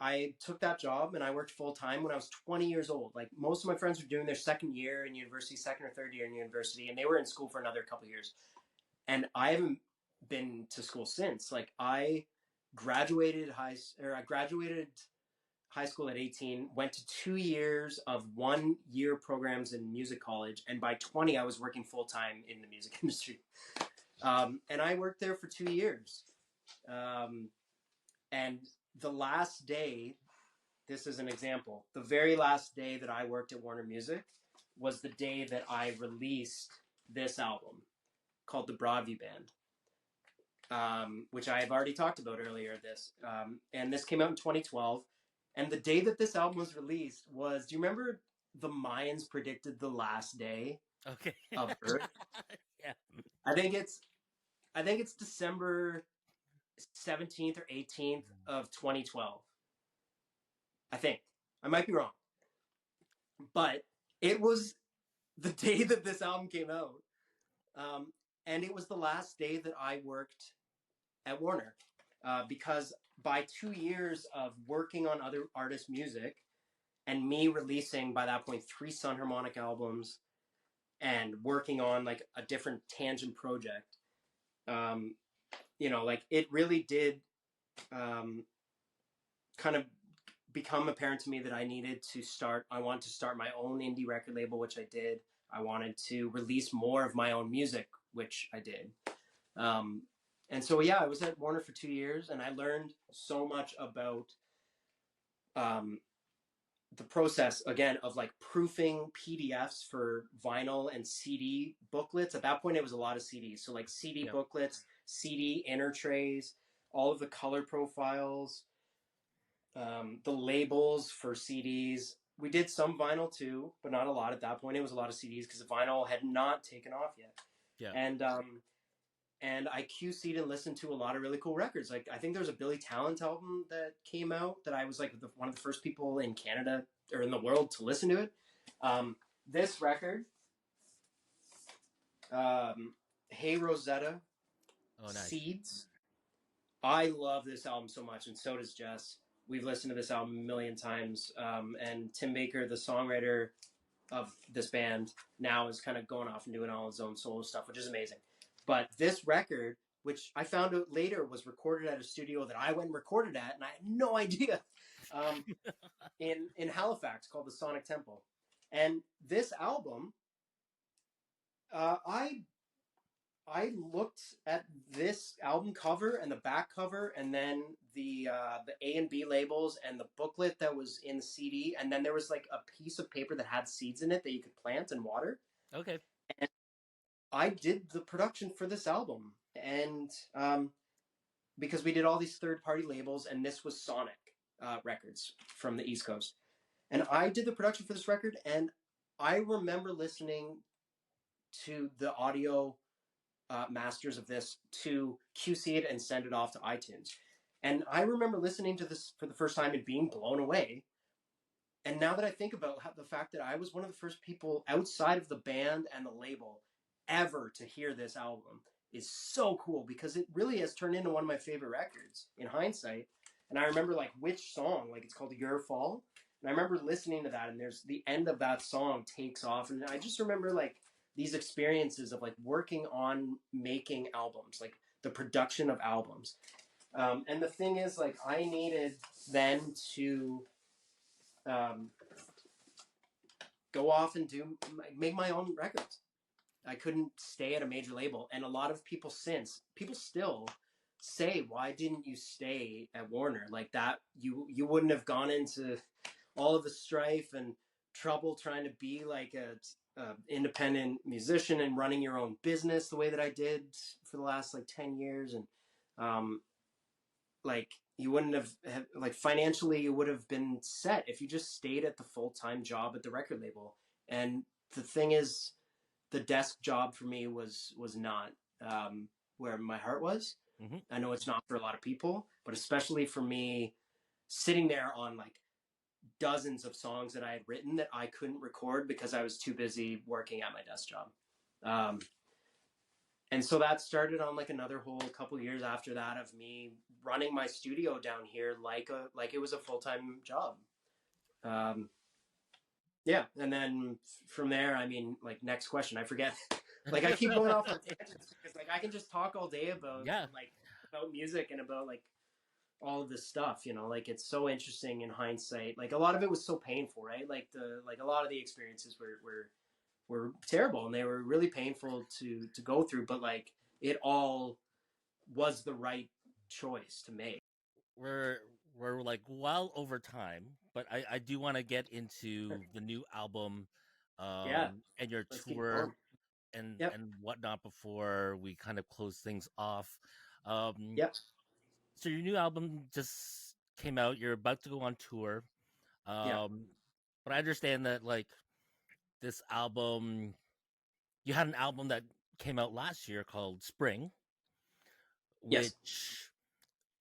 I took that job and I worked full time when I was 20 years old. Like most of my friends were doing their second year in university, second or third year in university, and they were in school for another couple of years. And I haven't been to school since. Like I graduated high school at 18, went to 2 years of 1 year programs in music college. And by 20, I was working full time in the music industry. And I worked there for 2 years. And the last day, this is an example, the very last day that I worked at Warner Music was the day that I released this album called The Broadview Band. Which I have already talked about earlier. And this came out in 2012. And the day that this album was released was, do you remember the Mayans predicted the last day of Earth? Yeah. I think it's December 17th or 18th of 2012. I think. I might be wrong. But it was the day that this album came out. And it was the last day that I worked at Warner, because by 2 years of working on other artists' music and me releasing by that point 3 Sun Harmonic albums and working on like a different tangent project, like it really did kind of become apparent to me that I wanted to start my own indie record label, which I did. I wanted to release more of my own music, which I did. And so, yeah, I was at Warner for 2 years, and I learned so much about the process, again, of like proofing PDFs for vinyl and CD booklets. At that point, it was a lot of CDs. So like CD booklets, CD inner trays, all of the color profiles, the labels for CDs. We did some vinyl too, but not a lot at that point. It was a lot of CDs because the vinyl had not taken off yet. Yeah. And I QC'd and listened to a lot of really cool records. Like I think there was a Billy Talent album that came out that I was like one of the first people in Canada or in the world to listen to it. This record, Hey Rosetta, nice. Seeds. I love this album so much, and so does Jess. We've listened to this album a million times. And Tim Baker, the songwriter of this band, now is kind of going off and doing all his own solo stuff, which is amazing. But this record, which I found out later was recorded at a studio that I went and recorded at, and I had no idea, in Halifax, called the Sonic Temple. And this album, I looked at this album cover and the back cover, and then the A and B labels and the booklet that was in the CD, and then there was like a piece of paper that had seeds in it that you could plant and water. Okay. And I did the production for this album, and because we did all these third-party labels, and this was Sonic Records from the East Coast, and I did the production for this record, and I remember listening to the audio masters of this to QC it and send it off to iTunes, and I remember listening to this for the first time and being blown away. And now that I think about the fact that I was one of the first people outside of the band and the label ever to hear this album is so cool, because it really has turned into one of my favorite records in hindsight. And I remember like which song, like it's called Your Fall. And I remember listening to that, and there's the end of that song takes off. And I just remember like these experiences of like working on making albums, like the production of albums. And the thing is, like, I needed then to go off and make my own records. I couldn't stay at a major label. And a lot of people still say, why didn't you stay at Warner? Like that, you wouldn't have gone into all of the strife and trouble trying to be like a independent musician and running your own business the way that I did for the last like 10 years. And like you wouldn't have like financially you would have been set if you just stayed at the full-time job at the record label. And the thing is, the desk job for me was not where my heart was. Mm-hmm. I know it's not for a lot of people, but especially for me, sitting there on like dozens of songs that I had written that I couldn't record because I was too busy working at my desk job. And so that started on like another whole couple years after that of me running my studio down here like it was a full-time job. Yeah, and then from there, I mean, like next question, I forget. Like I keep going off on tangents because like I can just talk all day about like about music and about like all of this stuff, you know, like it's so interesting in hindsight. Like a lot of it was so painful, right? Like a lot of the experiences were terrible and they were really painful to go through, but like it all was the right choice to make. we're we're like well over time, but I do want to get into the new album, Yeah, and your let's keep tour going. Yep, and whatnot before we kind of close things off. Um, yep, so your new album just came out. You're about to go on tour, yep. um, but I understand that like this album, you had an album that came out last year called Spring, Yes. which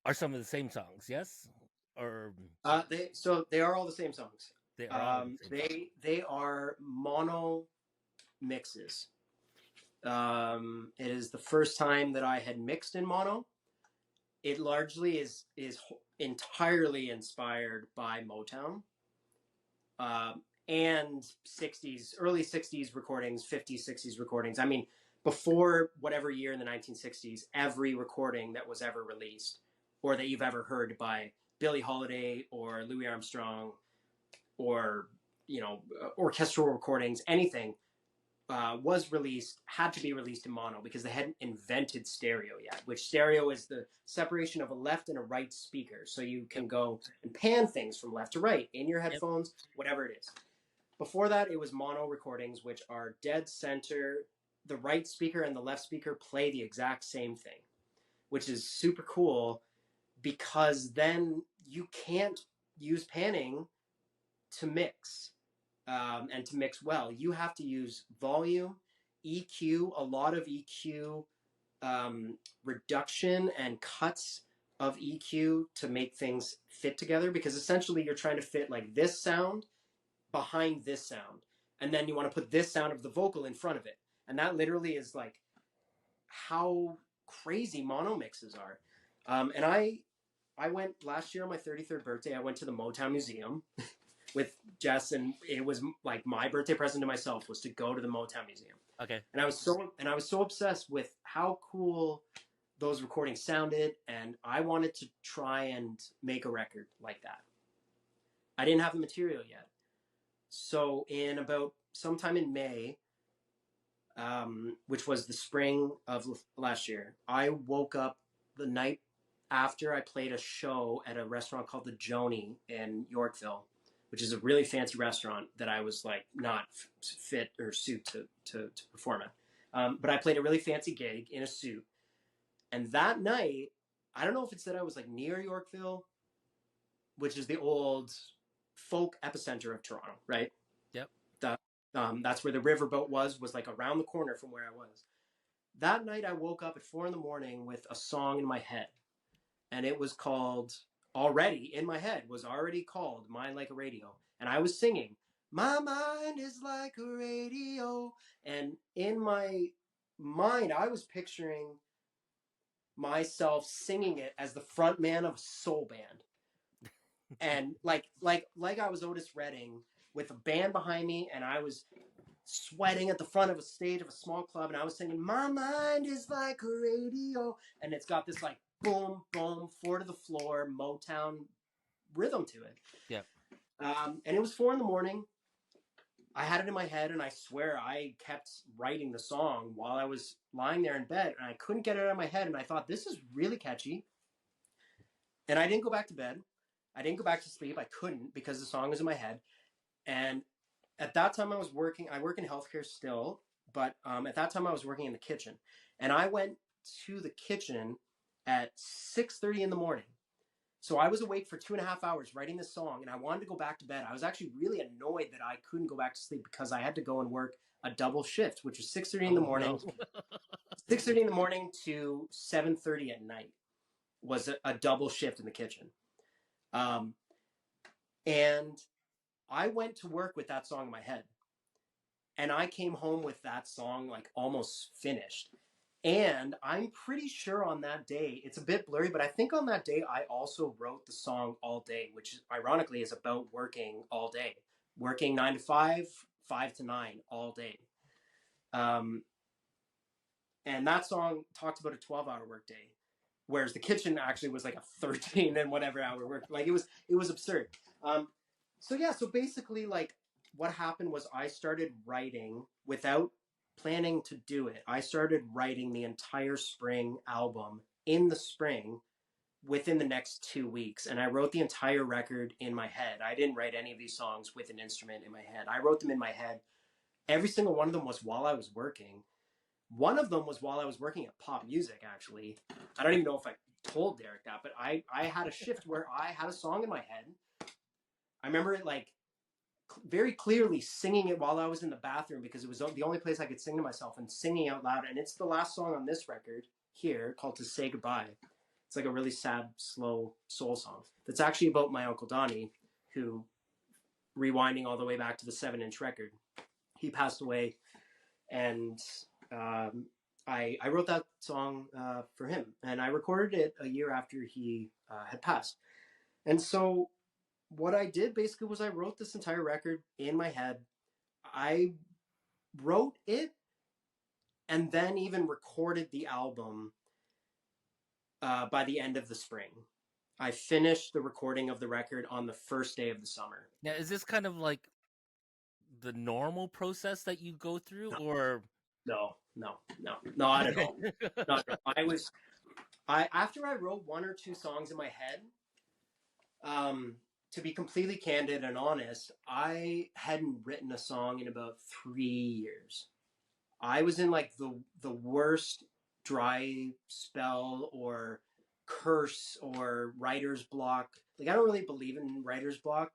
are some of the same songs, yes, or They are all the same songs. they are all the same songs. They are mono mixes. It is the first time that I had mixed in mono. It largely is entirely inspired by Motown, and early 60s recordings, 50s, 60s recordings. I mean, before whatever year in the 1960s, every recording that was ever released or that you've ever heard by Billie Holiday or Louis Armstrong or, you know, orchestral recordings, anything had to be released in mono because they hadn't invented stereo yet, which stereo is the separation of a left and a right speaker. So you Yep, can go and pan things from left to right in your yep, headphones, whatever it is. Before that, it was mono recordings, which are dead center. The right speaker and the left speaker play the exact same thing, which is super cool because then you can't use panning to mix and to mix well. You have to use volume, EQ, a lot of EQ, reduction and cuts of EQ to make things fit together because essentially you're trying to fit like this sound behind this sound. And then you want to put this sound of the vocal in front of it. And that literally is like how crazy mono mixes are. And I went last year on my 33rd birthday. I went to the Motown Museum with Jess, and it was like my birthday present to myself was to go to the Motown Museum. okay, And I was so obsessed with how cool those recordings sounded, and I wanted to try and make a record like that. I didn't have the material yet, so in about sometime in May, which was the spring of last year, I woke up the night after I played a show at a restaurant called the Joni in Yorkville, which is a really fancy restaurant that I was like not fit or suit to perform at. But I played a really fancy gig in a suit. And that night, I don't know if it said I was like near Yorkville, which is the old folk epicenter of Toronto, right? yep. The, that's where the riverboat was like around the corner from where I was. That night, I woke up at 4 a.m. with a song in my head, and it was called already in my head was already called Mind Like a Radio, and I was singing My mind is like a radio, and in my mind I was picturing myself singing it as the front man of a soul band, and like I was Otis Redding with a band behind me, and I was sweating at the front of a stage of a small club, and I was singing My mind is like a radio, and it's got this like boom boom four to the floor Motown rhythm to it. Yep. And it was 4 a.m. I had it in my head, and I swear I kept writing the song while I was lying there in bed, and I couldn't get it out of my head, and I thought, this is really catchy. And I didn't go back to bed. I didn't go back to sleep. I couldn't because the song was in my head. And at that time I was working. I work in healthcare still, but at that time I was working in the kitchen, and I went to the kitchen at 6:30 in the morning. So I was awake for 2.5 hours writing this song, and I wanted to go back to bed. I was actually really annoyed that I couldn't go back to sleep because I had to go and work a double shift, which was 6:30 in the Oh morning, no. 6:30 in the morning to 7:30 at night was a double shift in the kitchen. Um, and I went to work with that song in my head, and I came home with that song like almost finished. And I'm pretty sure on that day, it's a bit blurry, but I think on that day I also wrote the song All Day, which ironically is about working all day, working 9 to 5, 5 to 9 all day. Um, and that song talks about a 12-hour workday. whereas the kitchen actually was like a 13 and whatever hour work. Like it was absurd. So basically, like what happened was I started writing without planning to do it. I started writing the entire spring album in the spring within the next 2 weeks. And I wrote the entire record in my head. I didn't write any of these songs with an instrument in my head. I wrote them in my head. Every single one of them was while I was working. One of them was while I was working at Pop Music, actually. I don't even know if I told Derek that, but I had a shift where I had a song in my head. I remember it like very clearly singing it while I was in the bathroom because it was the only place I could sing to myself and singing out loud. And it's the last song on this record here called To Say Goodbye. It's like a really sad, slow soul song. That's actually about my Uncle Donnie, who, rewinding all the way back to the 7-inch record, he passed away. And I wrote that song for him. And I recorded it a year after he had passed. And so what I did basically was I wrote this entire record in my head. I wrote it and then even recorded the album by the end of the spring. I finished the recording of the record on the first day of the summer. Now, is this kind of like the normal process that you go through, or no, not at all. Not at all. After I wrote one or two songs in my head, to be completely candid and honest, I hadn't written a song in about 3 years. I was in like the worst dry spell or curse or writer's block. Like I don't really believe in writer's block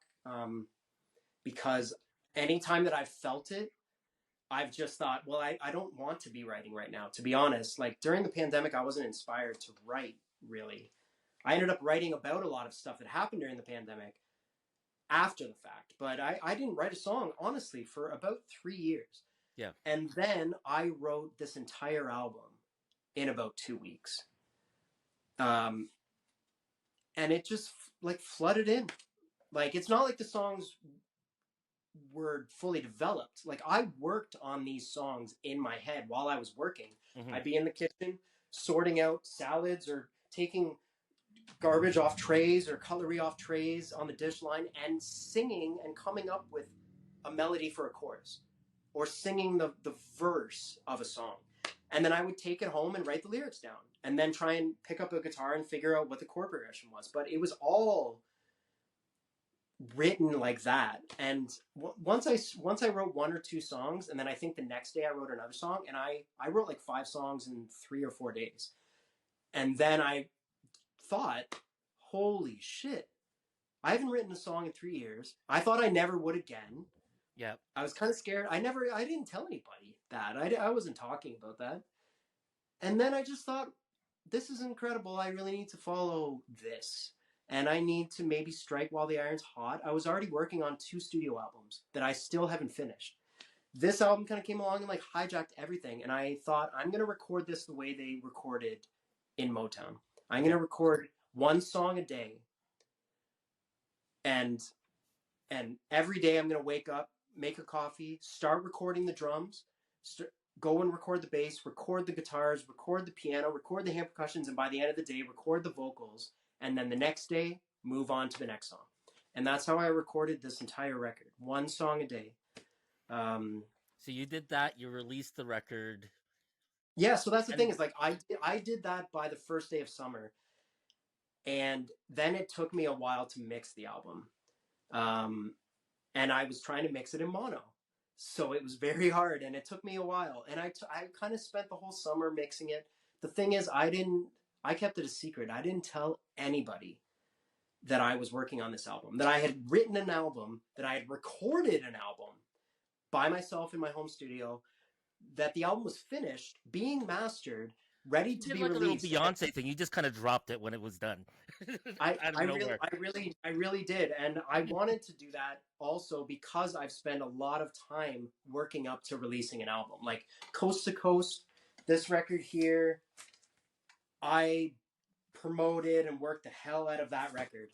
because anytime that I've felt it, I've just thought, well, I don't want to be writing right now. To be honest, like during the pandemic, I wasn't inspired to write really. I ended up writing about a lot of stuff that happened during the pandemic after the fact, but I didn't write a song, honestly, for about 3 years. Yeah. And then I wrote this entire album in about 2 weeks. And it just like flooded in. Like, it's not like the songs were fully developed. Like, I worked on these songs in my head while I was working. Mm-hmm. I'd be in the kitchen sorting out salads or taking garbage off trays or cutlery off trays on the dish line and singing and coming up with a melody for a chorus or singing the verse of a song. And then I would take it home and write the lyrics down and then try and pick up a guitar and figure out what the chord progression was. But it was all written like that. And once I wrote one or two songs, and then I think the next day I wrote another song, and I wrote like 5 songs in 3 or 4 days. And then I thought, holy shit, I haven't written a song in 3 years. I thought I never would again. Yeah. I was kind of scared. I didn't tell anybody that. I wasn't talking about that. And then I just thought, this is incredible. I really need to follow this. And I need to maybe strike while the iron's hot. I was already working on 2 studio albums that I still haven't finished. This album kind of came along and like hijacked everything. And I thought, I'm going to record this the way they recorded in Motown. I'm going to record 1 song a day. And every day I'm going to wake up, make a coffee, start recording the drums, go and record the bass, record the guitars, record the piano, record the hand percussions, and by the end of the day, record the vocals. And then the next day, move on to the next song. And that's how I recorded this entire record. 1 song a day. So you did that, you released the record. Yeah, so that's the thing is like I did that by the first day of summer. And then it took me a while to mix the album. And I was trying to mix it in mono. So it was very hard and it took me a while. And I kind of spent the whole summer mixing it. The thing is, I kept it a secret. I didn't tell anybody that I was working on this album, that I had written an album, that I had recorded an album by myself in my home studio, that the album was finished, being mastered, ready to be released. A little Beyonce thing. You just kind of dropped it when it was done. I really did, and I wanted to do that also because I've spent a lot of time working up to releasing an album, like Coast to Coast. This record here, I promoted and worked the hell out of that record,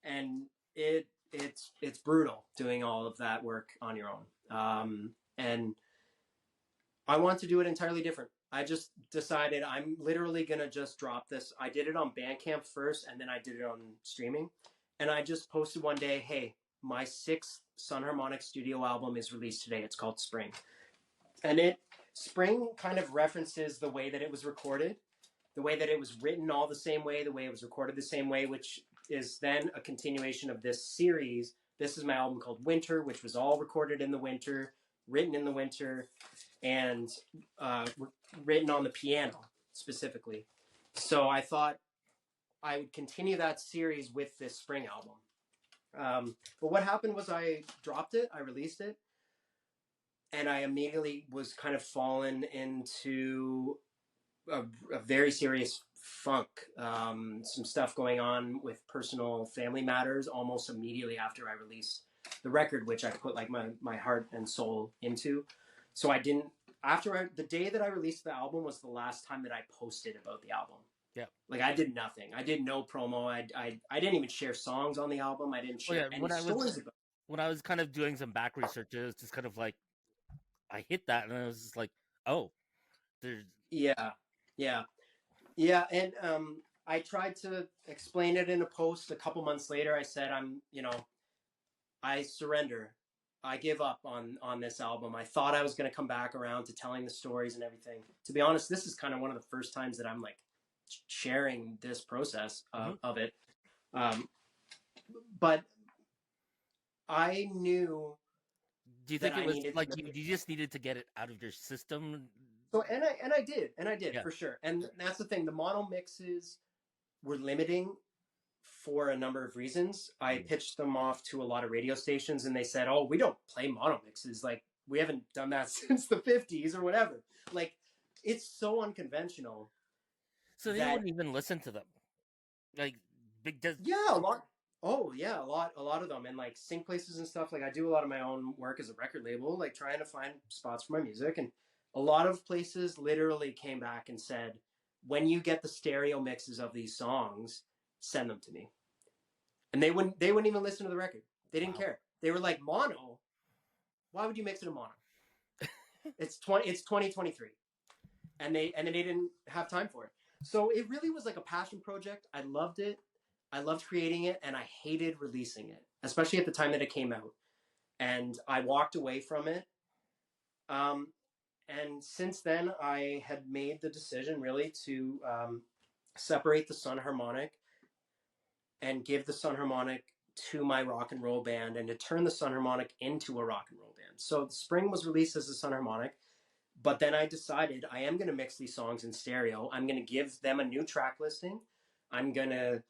and it's brutal doing all of that work on your own. And I want to do it entirely different. I just decided I'm literally gonna just drop this. I did it on Bandcamp first, and then I did it on streaming. And I just posted one day, "Hey, my sixth Sun Harmonic studio album is released today. It's called Spring." And Spring kind of references the way that it was recorded, the way that it was written, all the same way, the way it was recorded the same way, which is then a continuation of this series. This is my album called Winter, which was all recorded in the winter, written in the winter, and written on the piano specifically. So I thought I would continue that series with this Spring album. But what happened was I dropped it, I released it, and I immediately was kind of fallen into a very serious funk. Some stuff going on with personal family matters almost immediately after I released the record, which I put like my heart and soul into. So I didn't, the day that I released the album was the last time that I posted about the album. Yeah. Like I did nothing. I did no promo. I didn't even share songs on the album. I didn't share any stories about it. When I was kind of doing some back research, it was just kind of like I hit that and I was just like, oh, there's Yeah. And I tried to explain it in a post a couple months later. I said, I surrender. I give up on this album. I thought I was going to come back around to telling the stories and everything. To be honest, this is kind of one of the first times that I'm like sharing this process of it. But I knew. Do you think it was like you just needed to get it out of your system? So and I did yeah. For sure. And that's the thing. The mono mixes were limiting for a number of reasons. I pitched them off to a lot of radio stations, and they said, "Oh, we don't play mono mixes. Like we haven't done that since the 50s or whatever. Like it's so unconventional." So they wouldn't even listen to them. Like yeah, a lot. Oh yeah, a lot of them, and like sync places and stuff. Like I do a lot of my own work as a record label, like trying to find spots for my music, and a lot of places literally came back and said, "When you get the stereo mixes of these songs, send them to me." And they wouldn't even listen to the record. They didn't care. They were like, "Mono? Why would you mix it in mono?" It's 2023, and they didn't have time for it. So it really was like a passion project. I loved it. I loved creating it, and I hated releasing it, especially at the time that it came out. And I walked away from it. And since then, I had made the decision really to separate the Sun Harmonic and give the Sun Harmonic to my rock and roll band, and to turn the Sun Harmonic into a rock and roll band. So Spring was released as a Sun Harmonic, but then I decided I am going to mix these songs in stereo. I'm going to give them a new track listing. I'm going to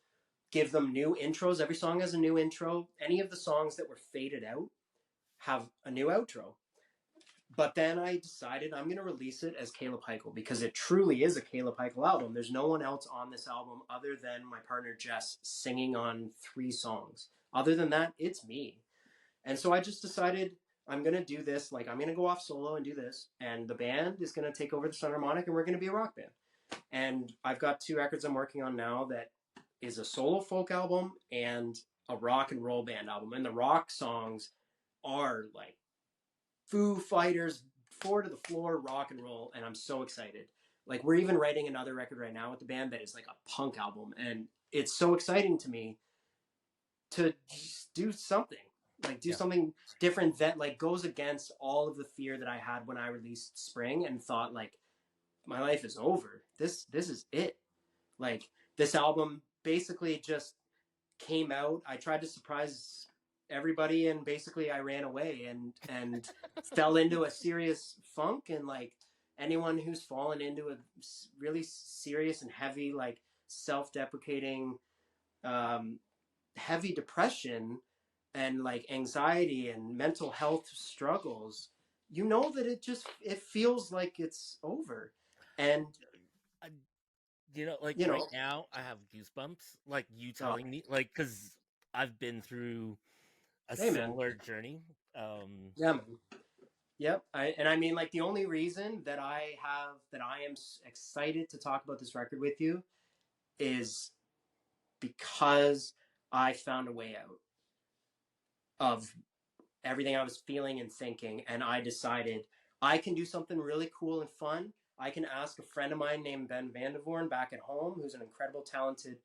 give them new intros. Every song has a new intro. Any of the songs that were faded out have a new outro. But then I decided I'm going to release it as Kaleb Hikele, because it truly is a Kaleb Hikele album. There's no one else on this album other than my partner Jess singing on 3 songs. Other than that, it's me. And so I just decided I'm going to do this. Like, I'm going to go off solo and do this. And the band is going to take over the Sun Harmonic, and we're going to be a rock band. And I've got 2 records I'm working on now that is a solo folk album and a rock and roll band album. And the rock songs are like Foo Fighters, 4 to the floor rock and roll. And I'm so excited. Like we're even writing another record right now with the band that is like a punk album. And it's so exciting to me to do something, like do something different that like goes against all of the fear that I had when I released Spring and thought like my life is over. This is it. Like this album basically just came out. I tried to surprise everybody, and basically I ran away and fell into a serious funk. And like anyone who's fallen into a really serious and heavy, like self-deprecating, heavy depression and like anxiety and mental health struggles, you know that it feels like it's over. And right now I have goosebumps, like you telling me, like, because I've been through a similar journey. Yeah, man. Yep. I mean, like, the only reason that I am excited to talk about this record with you is because I found a way out of everything I was feeling and thinking, and I decided I can do something really cool and fun. I can ask a friend of mine named Ben Vandevoorn back at home, who's an incredible, talented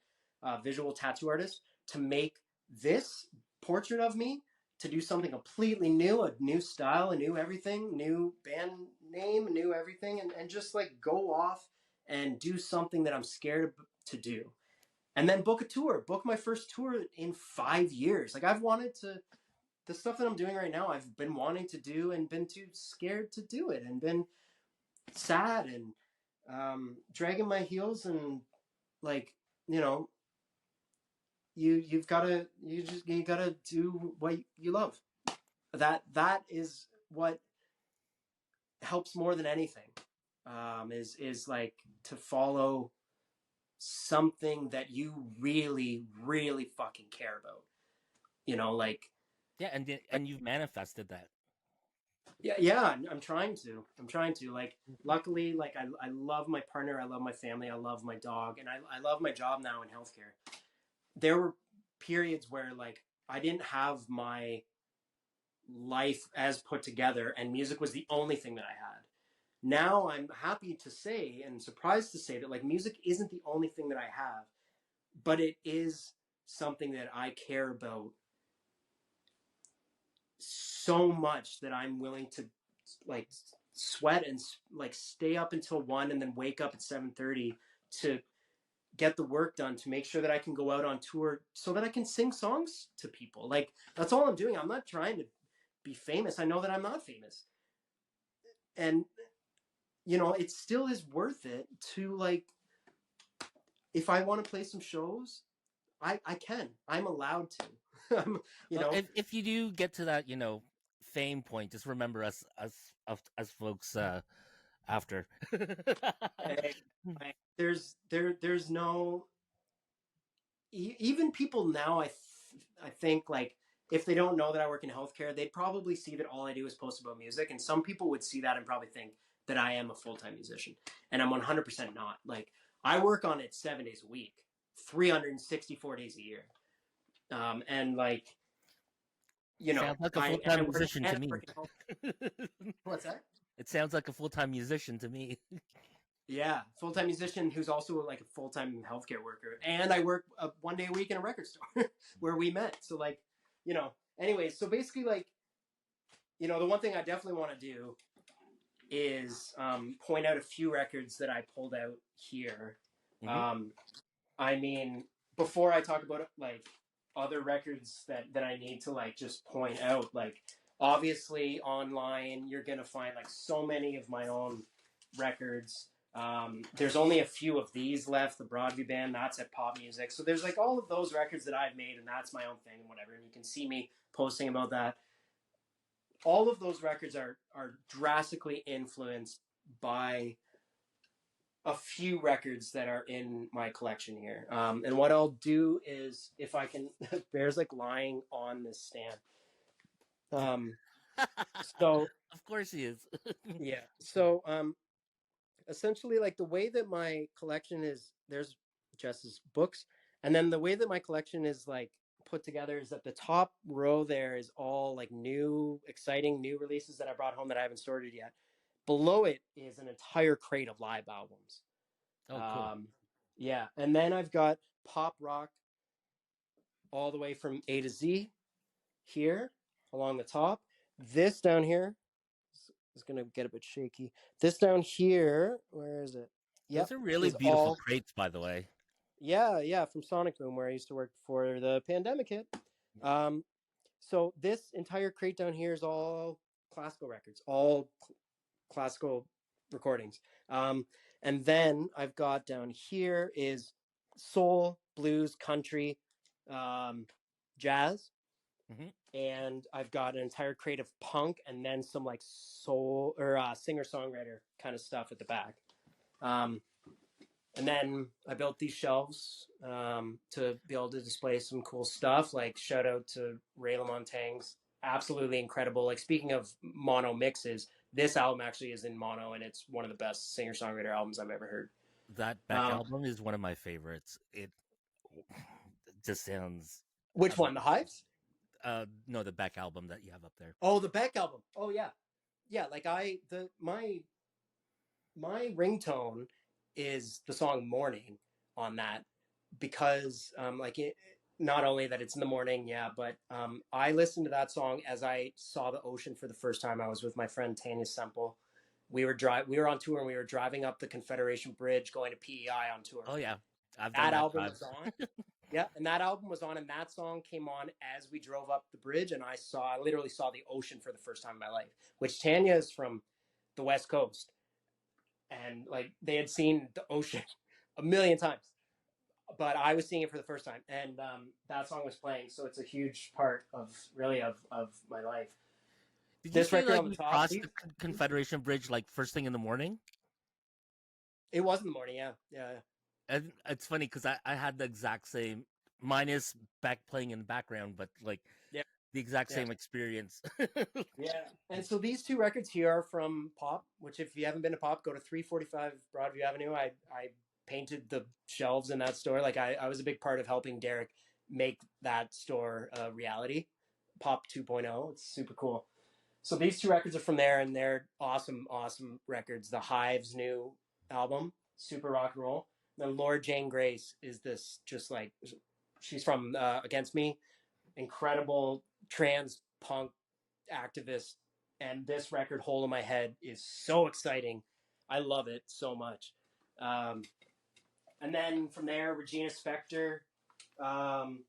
visual tattoo artist, to make this portrait of me, to do something completely new, a new style, a new everything, new band name, new everything, and just like go off and do something that I'm scared to do. And then book a tour, book my first tour in 5 years. Like I've wanted to, the stuff that I'm doing right now, I've been wanting to do and been too scared to do it and been sad and dragging my heels and like, you know, you gotta do what you love. That is what helps more than anything. Is like to follow something that you really, really fucking care about. You know, like Yeah, and you've manifested that. yeah, I'm trying to like, luckily, like I love my partner, I love my family, I love my dog, and I love my job now in healthcare. There were periods where like I didn't have my life as put together and music was the only thing that I had. Now I'm happy to say and surprised to say that like music isn't the only thing that I have, but it is something that I care about so much that I'm willing to like sweat and like stay up until 1 and then wake up at 7:30 to get the work done, to make sure that I can go out on tour so that I can sing songs to people. Like that's all I'm doing. I'm not trying to be famous. I know that I'm not famous. And you know, it still is worth it to like, if I want to play some shows, I can. I'm allowed to. You Well, know, if you do get to that, fame point, just remember us folks after. there's no even people now. I think like if they don't know that I work in healthcare, they'd probably see that all I do is post about music, and some people would see that and probably think that I am a full-time musician, and I'm 100% not. Like I work on it 7 days a week, 364 days a year, and like you know, Sounds like a I full-time work musician and to I me. work in health. What's that? It sounds like a full-time musician to me. Yeah, full-time musician who's also like a full-time healthcare worker, and I work 1 day a week in a record store where we met. So like, you know, anyways, so basically like, you know, the one thing I definitely want to do is point out a few records that I pulled out here. Mm-hmm. I mean, before I talk about like other records that I need to like just point out, like obviously online you're gonna find like so many of my own records. There's only a few of these left. The Broadview Band, that's at Pop Music. So there's like all of those records that I've made, and that's my own thing and whatever. And you can see me posting about that. All of those records are drastically influenced by a few records that are in my collection here. And what I'll do is, if I can, Bear's like lying on this stand. So Of course he is. yeah. So essentially, like the way that my collection is, there's Jess's books, and then the way that my collection is like put together is that the top row there is all like new, exciting new releases that I brought home that I haven't sorted yet. Below it is an entire crate of live albums. Oh, cool. Yeah, and then I've got pop rock all the way from A to Z here along the top. This down here is going to get a bit shaky. This down here, where is it? Yep, Those are really is beautiful all, crates, by the way. yeah, from Sonic Boom, where I used to work before the pandemic hit. So this entire crate down here is all classical records, all classical recordings. And then I've got down here is soul, blues, country, jazz. Mm-hmm. And I've got an entire crate of punk and then some like soul or singer-songwriter kind of stuff at the back. And then I built these shelves to be able to display some cool stuff. Like shout out to Ray LaMontagne's absolutely incredible. Like speaking of mono mixes, this album actually is in mono, and it's one of the best singer-songwriter albums I've ever heard. That Beck album is one of my favorites. It just sounds Which one? The Hives? No, the Beck album that you have up there. Oh, the Beck album. Oh yeah, yeah. Like my my ringtone is the song "Morning" on that because not only that it's in the morning, yeah, but I listened to that song as I saw the ocean for the first time. I was with my friend Tanya Semple. We were on tour and we were driving up the Confederation Bridge going to PEI on tour. Oh yeah, I've done That that album drive. was on. Yeah, and that album was on, and that song came on as we drove up the bridge, and I literally saw the ocean for the first time in my life. Which Tanya is from the West Coast, and like they had seen the ocean a million times, but I was seeing it for the first time, and that song was playing, so it's a huge part of my life. Did you This say record like on the you top, crossed the Confederation Bridge like first thing in the morning? it was in the morning, yeah, yeah, And it's funny because I had the exact same, minus back playing in the background, but like yeah, the exact yeah. same experience. Yeah, and so these two records here are from Pop, which if you haven't been to Pop, go to 345 Broadview Avenue. I painted the shelves in that store. Like I was a big part of helping Derek make that store a reality. Pop 2.0. It's super cool. So these two records are from there, and they're awesome, awesome records. The Hive's new album, super rock and roll. Then Lord Jane Grace is this just like she's from Against Me, incredible trans punk activist, and this record Hole in My Head is so exciting. I love it so much. And then from there, Regina Spektor. Um,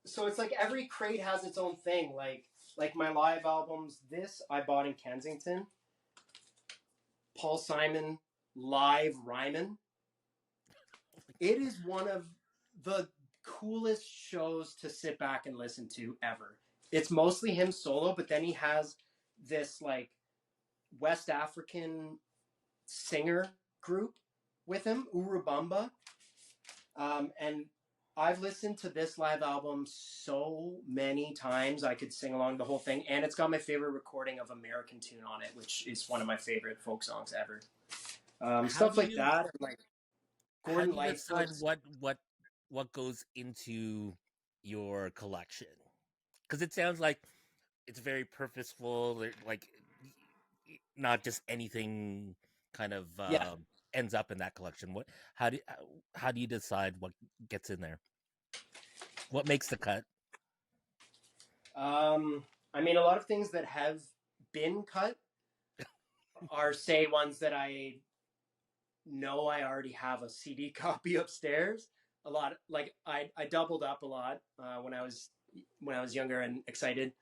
so it's like every crate has its own thing. Like my live albums, this I bought in Kensington. Paul Simon live Ryman. It is one of the coolest shows to sit back and listen to ever. It's mostly him solo, but then he has this like West African singer group with him, Urubamba. And I've listened to this live album so many times I could sing along the whole thing. And it's got my favorite recording of American Tune on it, which is one of my favorite folk songs ever. how Stuff do like you that, and like how Gordon do you decide Lightfoot's. what goes into your collection? Because it sounds like it's very purposeful, like not just anything kind of Yeah. ends up in that collection. How do you decide what gets in there? What makes the cut? I mean, a lot of things that have been cut are, say, ones that I know I already have a CD copy upstairs. A lot, like I doubled up a lot when I was younger and excited,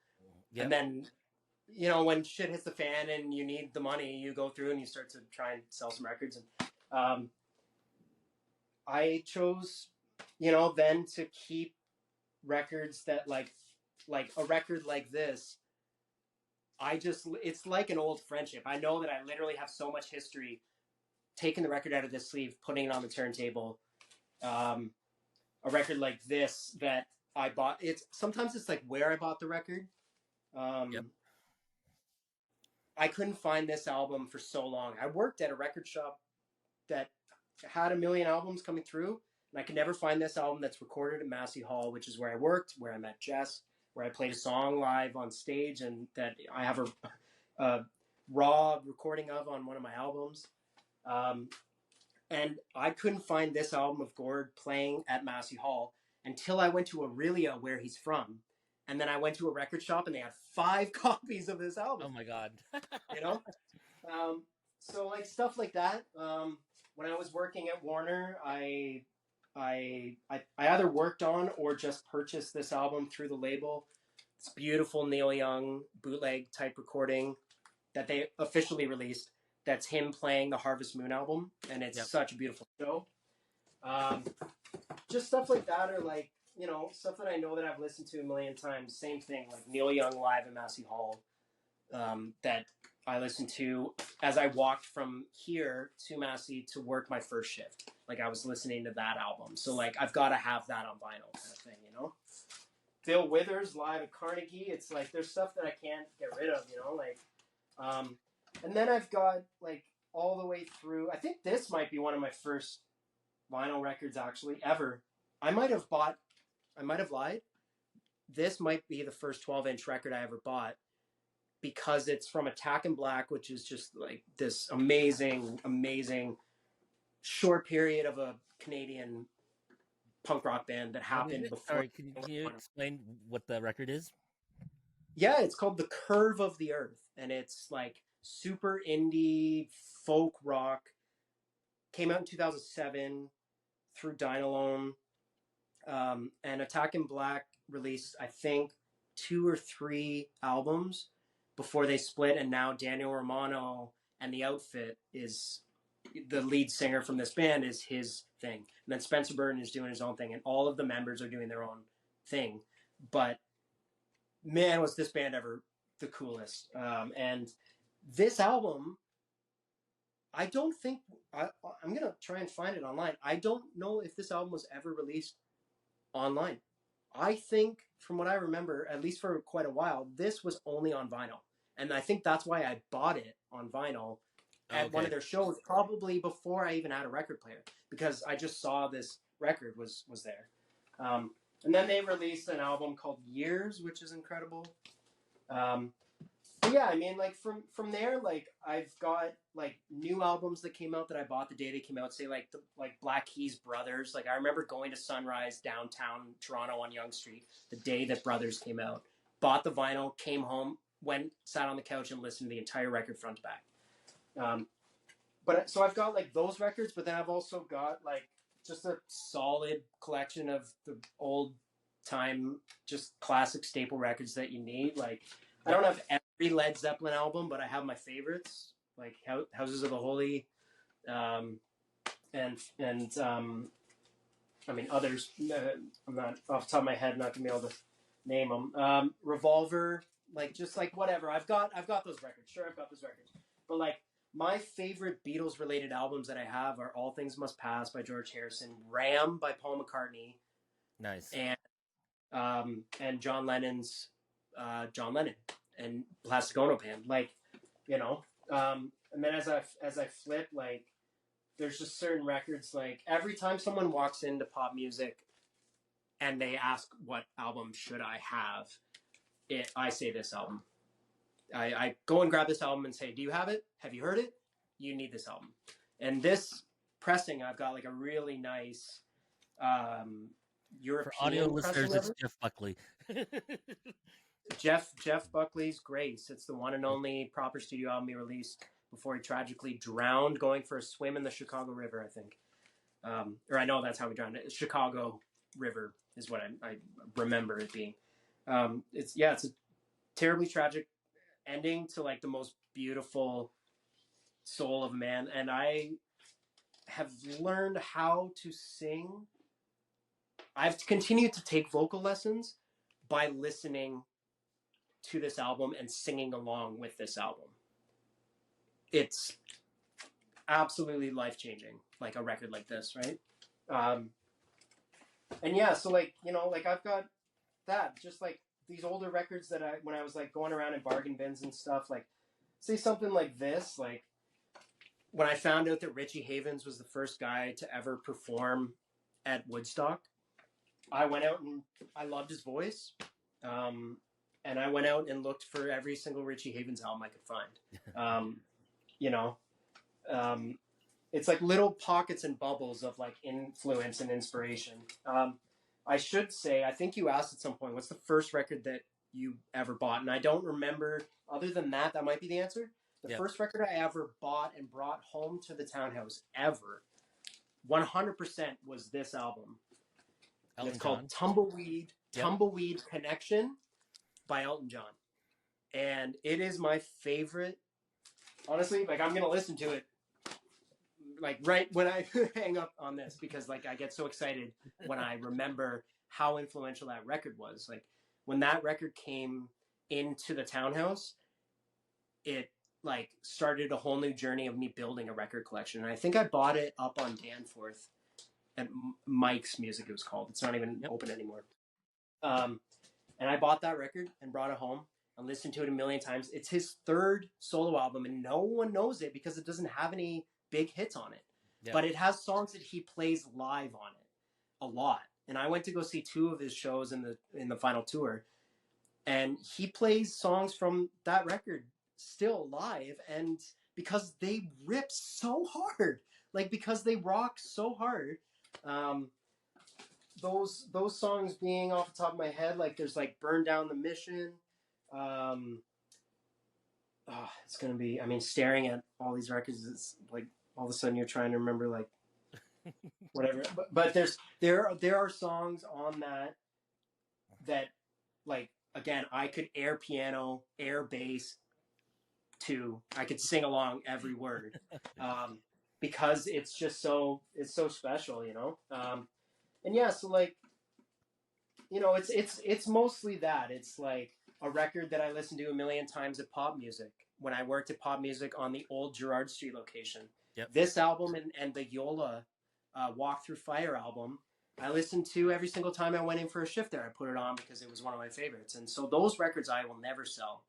and Yep. then when shit hits the fan and you need the money, you go through and you start to try and sell some records. And I chose, then to keep records that like a record like this. It's like an old friendship. I know that I literally have so much history taking the record out of this sleeve, putting it on the turntable. Um, a record like this that I bought. Sometimes it's like where I bought the record. Yep. I couldn't find this album for so long. I worked at a record shop that had a million albums coming through, and I could never find this album that's recorded at Massey Hall, which is where I worked, where I met Jess, where I played a song live on stage, and that I have a raw recording of on one of my albums. And I couldn't find this album of Gord playing at Massey Hall until I went to Aurelia, where he's from. And then I went to a record shop and they had 5 copies of this album. Oh my god. you know? So like stuff like that. When I was working at Warner, I either worked on or just purchased this album through the label. It's beautiful Neil Young bootleg type recording that they officially released. That's him playing the Harvest Moon album, and it's Yep. such a beautiful show. Just stuff like that, or like stuff that I know that I've listened to a million times. Same thing, like Neil Young live at Massey Hall, that I listened to as I walked from here to Massey to work my first shift. Like I was listening to that album, so like I've got to have that on vinyl, kind of thing, Bill Withers live at Carnegie. It's like there's stuff that I can't get rid of, and then I've got like all the way through. I think this might be one of my first vinyl records actually ever. I might have lied. This might be the first 12-inch record I ever bought. because it's from Attack in Black, which is just like this amazing short period of a Canadian punk rock band that What is happened it? before. Sorry, can you explain what the record is? Yeah, it's called The Curve of the Earth, and it's like super indie folk rock. Came out in 2007 through Dynalone. And Attack in Black released, I think, 2 or 3 albums before they split, and now Daniel Romano and the Outfit is the lead singer from this band, is his thing. And then Spencer Burton is doing his own thing, and all of the members are doing their own thing. But man, was this band ever the coolest. And this album, I don't think, I'm going to try and find it online. I don't know if this album was ever released online. I think, from what I remember, at least for quite a while, this was only on vinyl. And I think that's why I bought it on vinyl at one of their shows, probably before I even had a record player, because I just saw this record was there. And then they released an album called Years, which is incredible. But yeah, I mean, like from there, like I've got like new albums that came out that I bought the day they came out. Say like Black Keys Brothers. Like I remember going to Sunrise downtown Toronto on Yonge Street the day that Brothers came out. Bought the vinyl, came home, went, sat on the couch and listened to the entire record front to back. But so I've got like those records, but then I've also got like just a solid collection of the old time, just classic staple records that you need. Like I don't have every Led Zeppelin album, but I have my favorites, like Houses of the Holy, and I mean others. I'm not off the top of my head, not gonna be able to name them. Revolver, like just like whatever. I've got those records. Sure, I've got those records, but like my favorite Beatles related albums that I have are All Things Must Pass by George Harrison, Ram by Paul McCartney, Nice, and John Lennon's John Lennon and Plastic Ono Band, like, you know. And then as I flip, like, there's just certain records, like every time someone walks into pop music and they ask what album should I have, I say this album. I go and grab this album and say, do you have it? Have you heard it? You need this album. And this pressing, I've got like a really nice European for audio listeners, it's it. Jeff Buckley. Jeff Buckley's Grace. It's the one and only proper studio album he released before he tragically drowned going for a swim in the Chicago River, I think. Or I know that's how he drowned. Chicago River is what I remember it being. It's a terribly tragic ending to like the most beautiful soul of man. And I have learned how to sing. I've continued to take vocal lessons by listening to this album and singing along with this album. It's absolutely life-changing, like a record like this, right? And yeah, so like, you know, like I've got that, just like these older records that when I was like going around in bargain bins and stuff, like say something like this, like when I found out that Richie Havens was the first guy to ever perform at Woodstock, I went out and I loved his voice. And I went out and looked for every single Richie Havens album I could find. You know, it's like little pockets and bubbles of like influence and inspiration. I should say, I think you asked at some point, what's the first record that you ever bought? And I don't remember. Other than that, that might be the answer. The first record I ever bought and brought home to the townhouse ever, 100% was this album. It's called Tumbleweed Connection by Elton John. And it is my favorite. Honestly, like I'm going to listen to it like right when I hang up on this, because like I get so excited when I remember how influential that record was. Like when that record came into the townhouse, it like started a whole new journey of me building a record collection. And I think I bought it up on Danforth at Mike's Music, it was called. It's not even open anymore. And I bought that record and brought it home and listened to it a million times. It's his third solo album, and no one knows it because it doesn't have any big hits on it. Yeah. But it has songs that he plays live on it a lot. And I went to go see 2 of his shows in the final tour. and he plays songs from that record still live, and because they rip so hard, like because they rock so hard. um, those songs being off the top of my head, like there's like Burn Down the Mission. It's gonna be, I mean, staring at all these records, it's like all of a sudden you're trying to remember like whatever, but there are songs on that like, again, I could air piano, air bass to, I could sing along every word, because it's just it's so special, you know. And yeah, so like, you know, it's mostly that. It's like a record that I listened to a million times at Pop Music when I worked at Pop Music on the old Gerrard Street location. Yep. This album and the Yola Walk Through Fire album, I listened to every single time I went in for a shift there. I put it on because it was one of my favorites. And so those records I will never sell.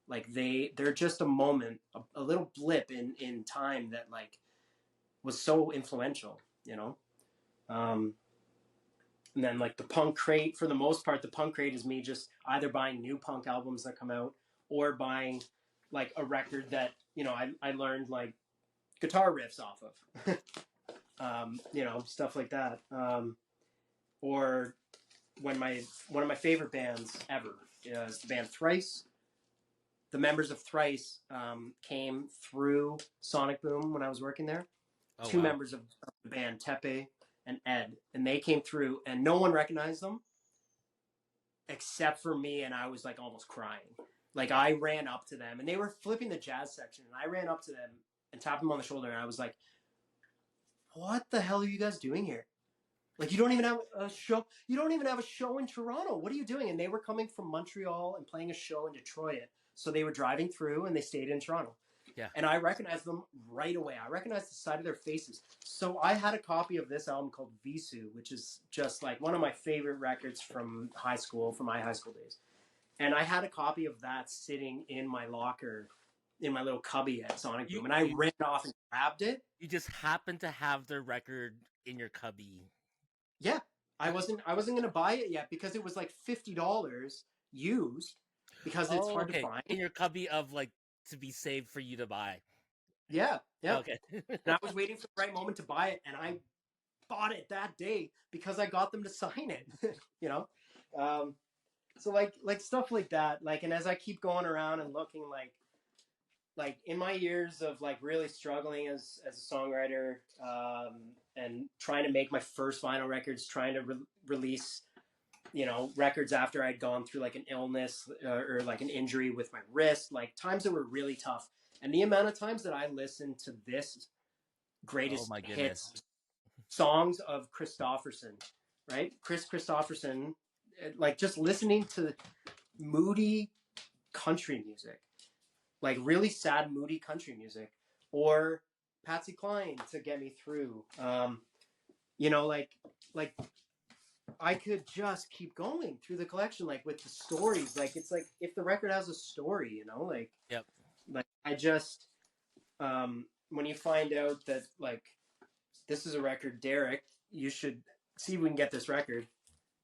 Like they're just a moment, a little blip in time that like was so influential, you know. And then like the punk crate, for the most part, the punk crate is me just either buying new punk albums that come out or buying like a record that, you know, I learned like guitar riffs off of, you know, stuff like that. Or when one of my favorite bands ever is the band Thrice. The members of Thrice came through Sonic Boom when I was working there. Oh, Two wow. members of the band, Tepe and Ed, and they came through, and no one recognized them except for me, and I was like almost crying. Like I ran up to them, and they were flipping the jazz section, and I ran up to them and tapped them on the shoulder, and I was like, "What the hell are you guys doing here? Like you don't even have a show. You don't even have a show in Toronto. What are you doing?" And they were coming from Montreal and playing a show in Detroit, so they were driving through, and they stayed in Toronto. Yeah. And I recognized them right away. I recognized the side of their faces. So I had a copy of this album called Visu, which is just like one of my favorite records from high school, from my high school days. And I had a copy of that sitting in my locker, in my little cubby at Sonic Boom. And I ran off and grabbed it. You just happened to have the record in your cubby. Yeah. I wasn't going to buy it yet because it was like $50 used, because it's hard to find. In your cubby of like, to be saved for you to buy. Yeah. Yeah. Okay. And I was waiting for the right moment to buy it, and I bought it that day because I got them to sign it. You know. So like stuff like that, like, and as I keep going around and looking, like in my years of like really struggling as a songwriter, and trying to make my first vinyl records, trying to release, you know, records after I'd gone through like an illness or like an injury with my wrist, like times that were really tough. And the amount of times that I listened to this greatest hits songs of Christofferson, right? Chris Christofferson, like just listening to moody country music, like really sad, moody country music, or Patsy Cline to get me through. You know, like I could just keep going through the collection, like with the stories. Like it's like if the record has a story, you know, like, yep. Like I just, when you find out that like this is a record, Derek, you should see if we can get this record.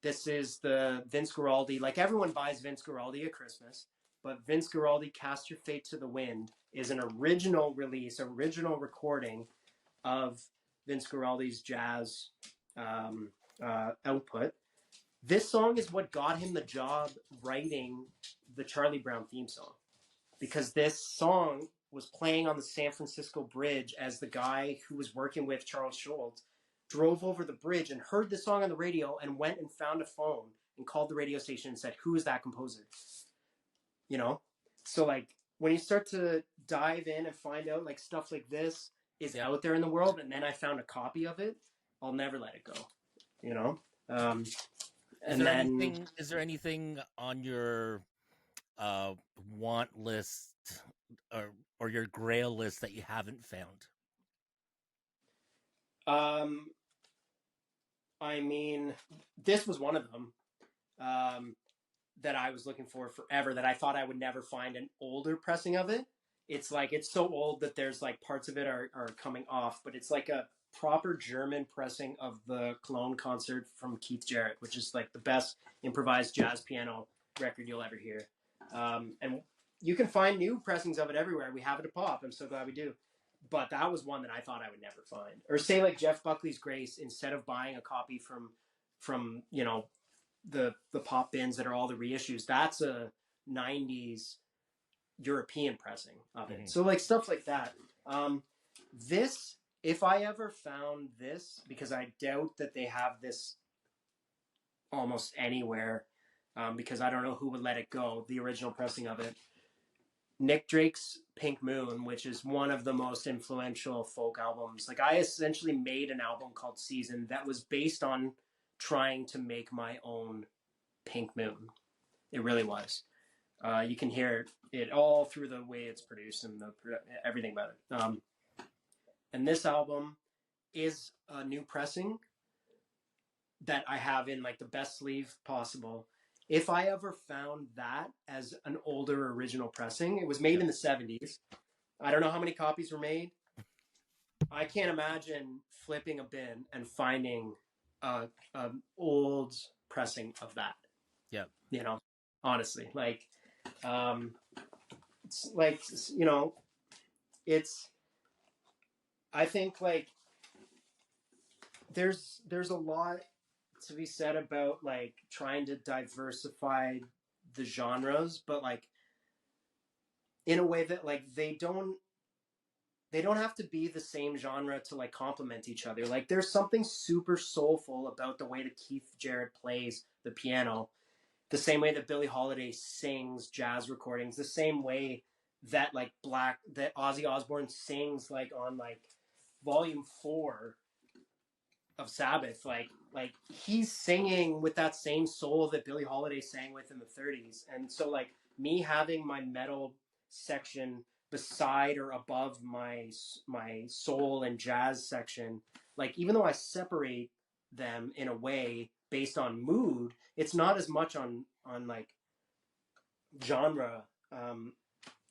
This is the Vince Guaraldi. Like everyone buys Vince Guaraldi at Christmas, but Vince Guaraldi, Cast Your Fate to the Wind, is an original release, original recording of Vince Guaraldi's jazz output. This song is what got him the job writing the Charlie Brown theme song, because this song was playing on the San Francisco Bridge as the guy who was working with Charles Schultz drove over the bridge and heard the song on the radio and went and found a phone and called the radio station and said, "Who is that composer?" You know? So like when you start to dive in and find out like stuff like this is out there in the world, and then I found a copy of it, I'll never let it go. You know? Is there anything on your want list or your grail list that you haven't found? I mean, this was one of them that I was looking for forever, that I thought I would never find an older pressing of it. It's like, it's so old that there's like parts of it are coming off, but it's like a proper German pressing of the Cologne concert from Keith Jarrett, which is like the best improvised jazz piano record you'll ever hear. And you can find new pressings of it everywhere. We have it at Pop. I'm so glad we do. But that was one that I thought I would never find. Or say like Jeff Buckley's Grace, instead of buying a copy from you know, the pop bins that are all the reissues, that's a 90s European pressing of it. So like stuff like that. This, if I ever found this, because I doubt that they have this almost anywhere, because I don't know who would let it go, the original pressing of it. Nick Drake's Pink Moon, which is one of the most influential folk albums. Like, I essentially made an album called Season that was based on trying to make my own Pink Moon. It really was. You can hear it all through the way it's produced and everything about it. And this album is a new pressing that I have in like the best sleeve possible. If I ever found that as an older original pressing, it was made in the 70s. I don't know how many copies were made. I can't imagine flipping a bin and finding an old pressing of that. Yeah. You know, honestly, like, it's like, you know, it's, I think like there's a lot to be said about like trying to diversify the genres, but like in a way that like they don't have to be the same genre to like complement each other. Like there's something super soulful about the way that Keith Jarrett plays the piano, the same way that Billie Holiday sings jazz recordings, the same way that like that Ozzy Osbourne sings like on like volume 4 of Sabbath, like he's singing with that same soul that Billie Holiday sang with in the 30s. And so like me having my metal section beside or above my soul and jazz section, like even though I separate them in a way based on mood, it's not as much on like genre.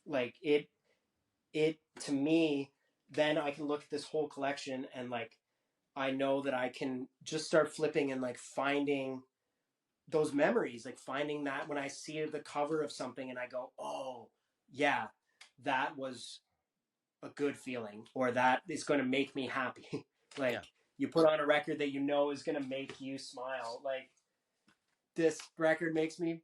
Like it to me, then I can look at this whole collection and like I know that I can just start flipping and like finding those memories, like finding that when I see the cover of something and I go, oh yeah, that was a good feeling, or that is going to make me happy. Like you put on a record that you know is going to make you smile. Like this record makes me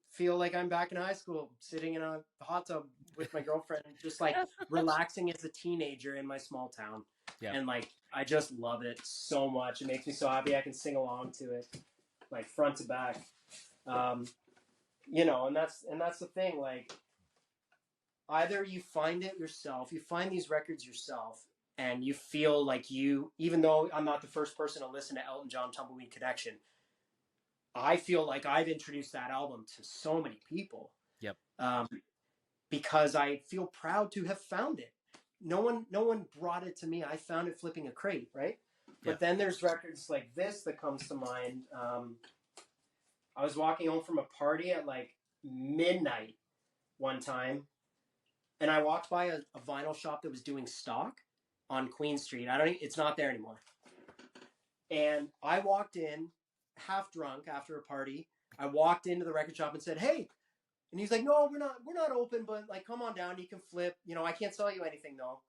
feel like I'm back in high school, sitting in a hot tub with my girlfriend, and just like relaxing as a teenager in my small town. Yeah. And like, I just love it so much. It makes me so happy I can sing along to it, like front to back. You know, and that's the thing. Like, either you find it yourself, you find these records yourself, and you feel like even though I'm not the first person to listen to Elton John Tumbleweed Connection, I feel like I've introduced that album to so many people. Yep. Because I feel proud to have found it. No one brought it to me. I found it flipping a crate, right? But then there's records like this that comes to mind. I was walking home from a party at like midnight one time, and I walked by a vinyl shop that was doing stock on Queen Street. It's not there anymore. And I walked in half drunk after a party. I walked into the record shop and said, "Hey," and he's like, "No, we're not open, but like, come on down. You can flip. You know, I can't sell you anything though."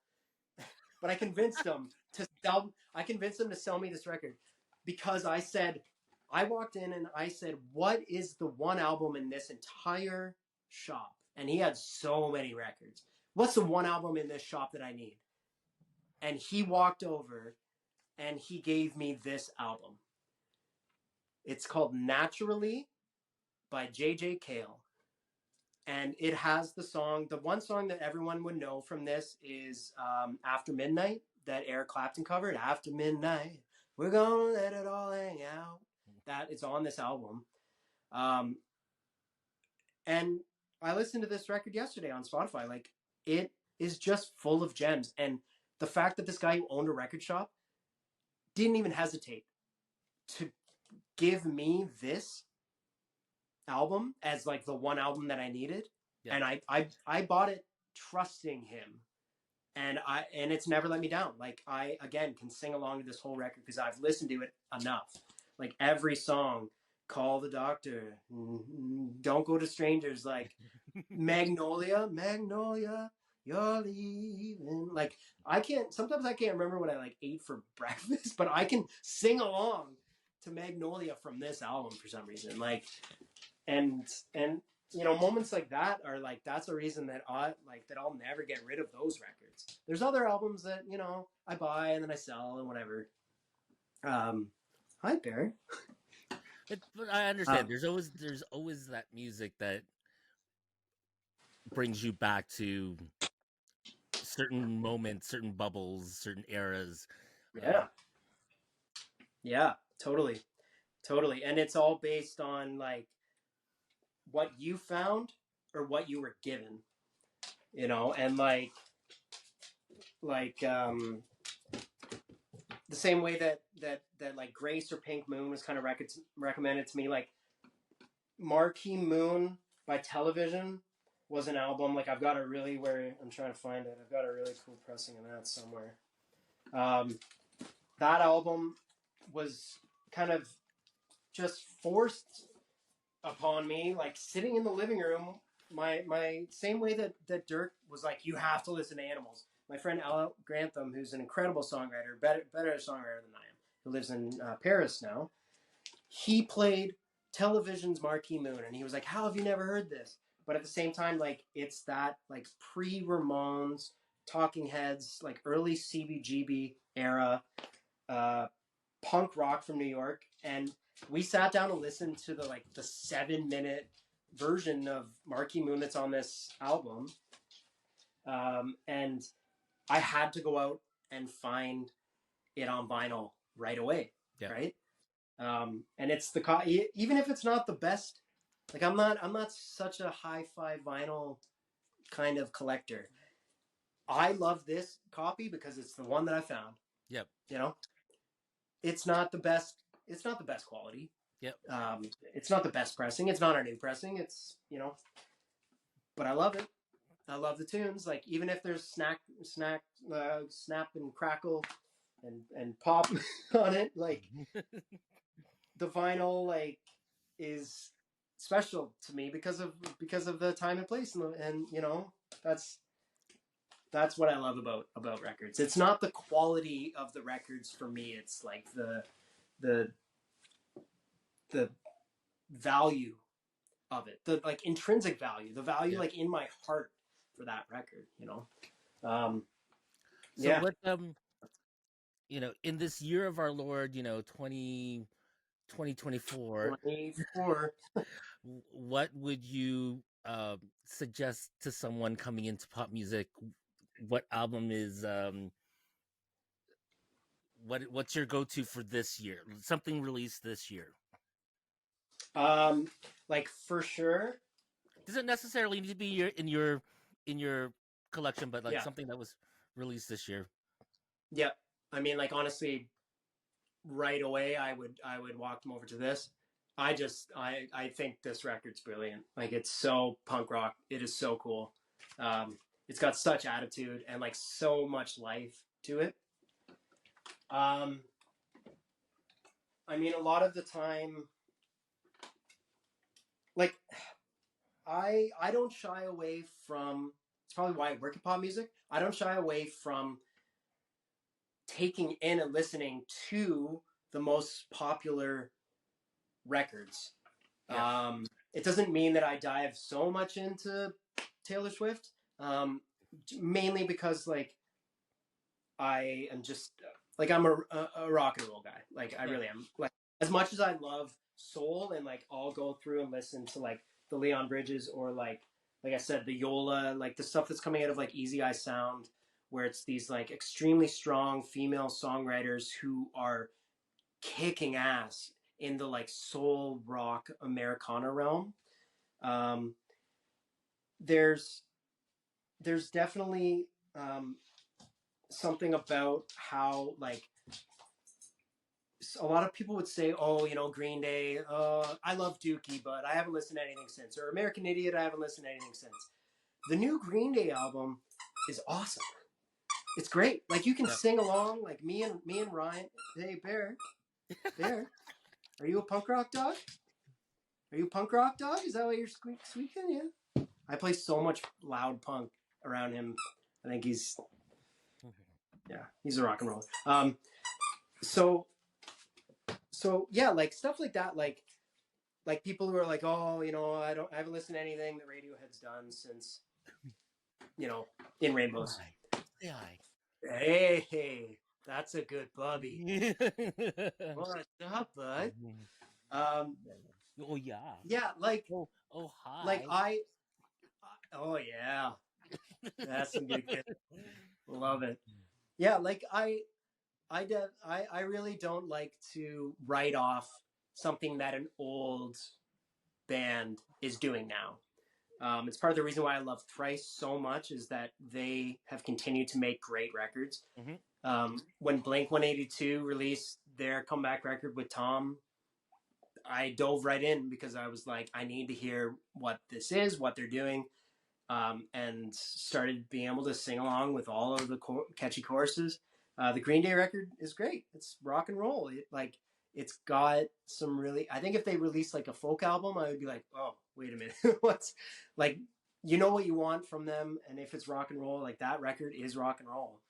But I convinced him to sell me this record, because I walked in and I said, "What is the one album in this entire shop?" And he had so many records. "What's the one album in this shop that I need?" And he walked over and he gave me this album. It's called Naturally by J.J. Cale. And it has the one song that everyone would know from this is After Midnight, that Eric Clapton covered. After Midnight, we're gonna let it all hang out. That is on this album. And I listened to this record yesterday on Spotify. Like, it is just full of gems. And the fact that this guy who owned a record shop didn't even hesitate to give me this album as like the one album that I needed. Yeah. And I bought it trusting him. And it's never let me down. Like, I, again, can sing along to this whole record because I've listened to it enough. Like, every song call the doctor. Don't go to strangers. Like Magnolia, you're leaving. Like sometimes I can't remember what I like ate for breakfast, but I can sing along to Magnolia from this album for some reason. Like, and moments like that are like, that's a reason that I'll never get rid of those records. There's other albums that, I buy and then I sell and whatever. Hi, Barry. But I understand. There's always that music that brings you back to certain moments, certain bubbles, certain eras. Yeah, totally. And it's all based on like what you found or what you were given, and like the same way that like Grace or Pink Moon was kind of recommended to me. Like Marquee Moon by Television was an album. Like I'm trying to find it. I've got a really cool pressing of that somewhere. That album was kind of just forced upon me, like sitting in the living room. My same way that Dirk was like, you have to listen to Animals. My friend Al Grantham, who's an incredible songwriter, better songwriter than I am, who lives in Paris now, he played Television's Marquee Moon, and he was like, how have you never heard this? But at the same time, like, it's that like pre-Ramones, Talking Heads, like early CBGB era punk rock from New York, and we sat down and listened to the 7-minute version of Marquee Moon that's on this album, and I had to go out and find it on vinyl right away. Yeah. Right. And it's even if it's not the best, like I'm not such a hi-fi vinyl kind of collector. I love this copy because it's the one that I found. Yep. It's not the best quality. Yep. It's not the best pressing. It's not our new pressing. It's, but I love it. I love the tunes. Like, even if there's snap and crackle and pop on it, like the vinyl like is special to me because of the time and place, and that's what I love about records. It's not the quality of the records for me. It's like the value of it, the like intrinsic value, the value like in my heart for that record, So what in this year of our Lord, 2024, what would you suggest to someone coming into pop music? What album is what's your go-to for this year? Something released this year. Like for sure. Doesn't necessarily need to be in your collection, but like something that was released this year. Yeah, I mean, like honestly, right away, I would walk them over to this. I think this record's brilliant. Like, it's so punk rock. It is so cool. It's got such attitude and like so much life to it. I mean, a lot of the time, like, I don't shy away from. It's probably why I work in pop music. I don't shy away from taking in and listening to the most popular records. Yeah. It doesn't mean that I dive so much into Taylor Swift, mainly because like I am just like I'm a rock and roll guy. Like I really am. Like, as much as I love soul and like I'll go through and listen to like the Leon Bridges or like I said, the Yola, like the stuff that's coming out of like Easy Eye Sound, where it's these like extremely strong female songwriters who are kicking ass in the like soul rock Americana realm. There's definitely something about how like a lot of people would say, oh, Green Day, I love Dookie, but I haven't listened to anything since, or American Idiot, I haven't listened to anything since. The new Green Day album is awesome. It's great. Like, you can sing along, like me and Ryan. Hey, Bear, are you a punk rock dog? Are you punk rock, dog? Is that what you're squeaking? Yeah. I play so much loud punk around him. I think he's a rock and roller. So yeah, like stuff like that, like people who are like, oh, I haven't listened to anything that Radiohead's done since, In Rainbows. Yeah. Hey, that's a good bubby. What's up, bud? Oh yeah. Yeah, like hi. oh yeah, that's some good kid. Love it. Yeah, like I really don't like to write off something that an old band is doing now. It's part of the reason why I love Thrice so much is that they have continued to make great records. Mm-hmm. When Blink 182 released their comeback record with Tom, I dove right in because I was like, I need to hear what this is, what they're doing, and started being able to sing along with all of the catchy choruses. The Green Day record is great. It's rock and roll. It's got some really. I think if they released like a folk album, I would be like, oh, wait a minute, what's like? You know what you want from them, and if it's rock and roll, like that record is rock and roll.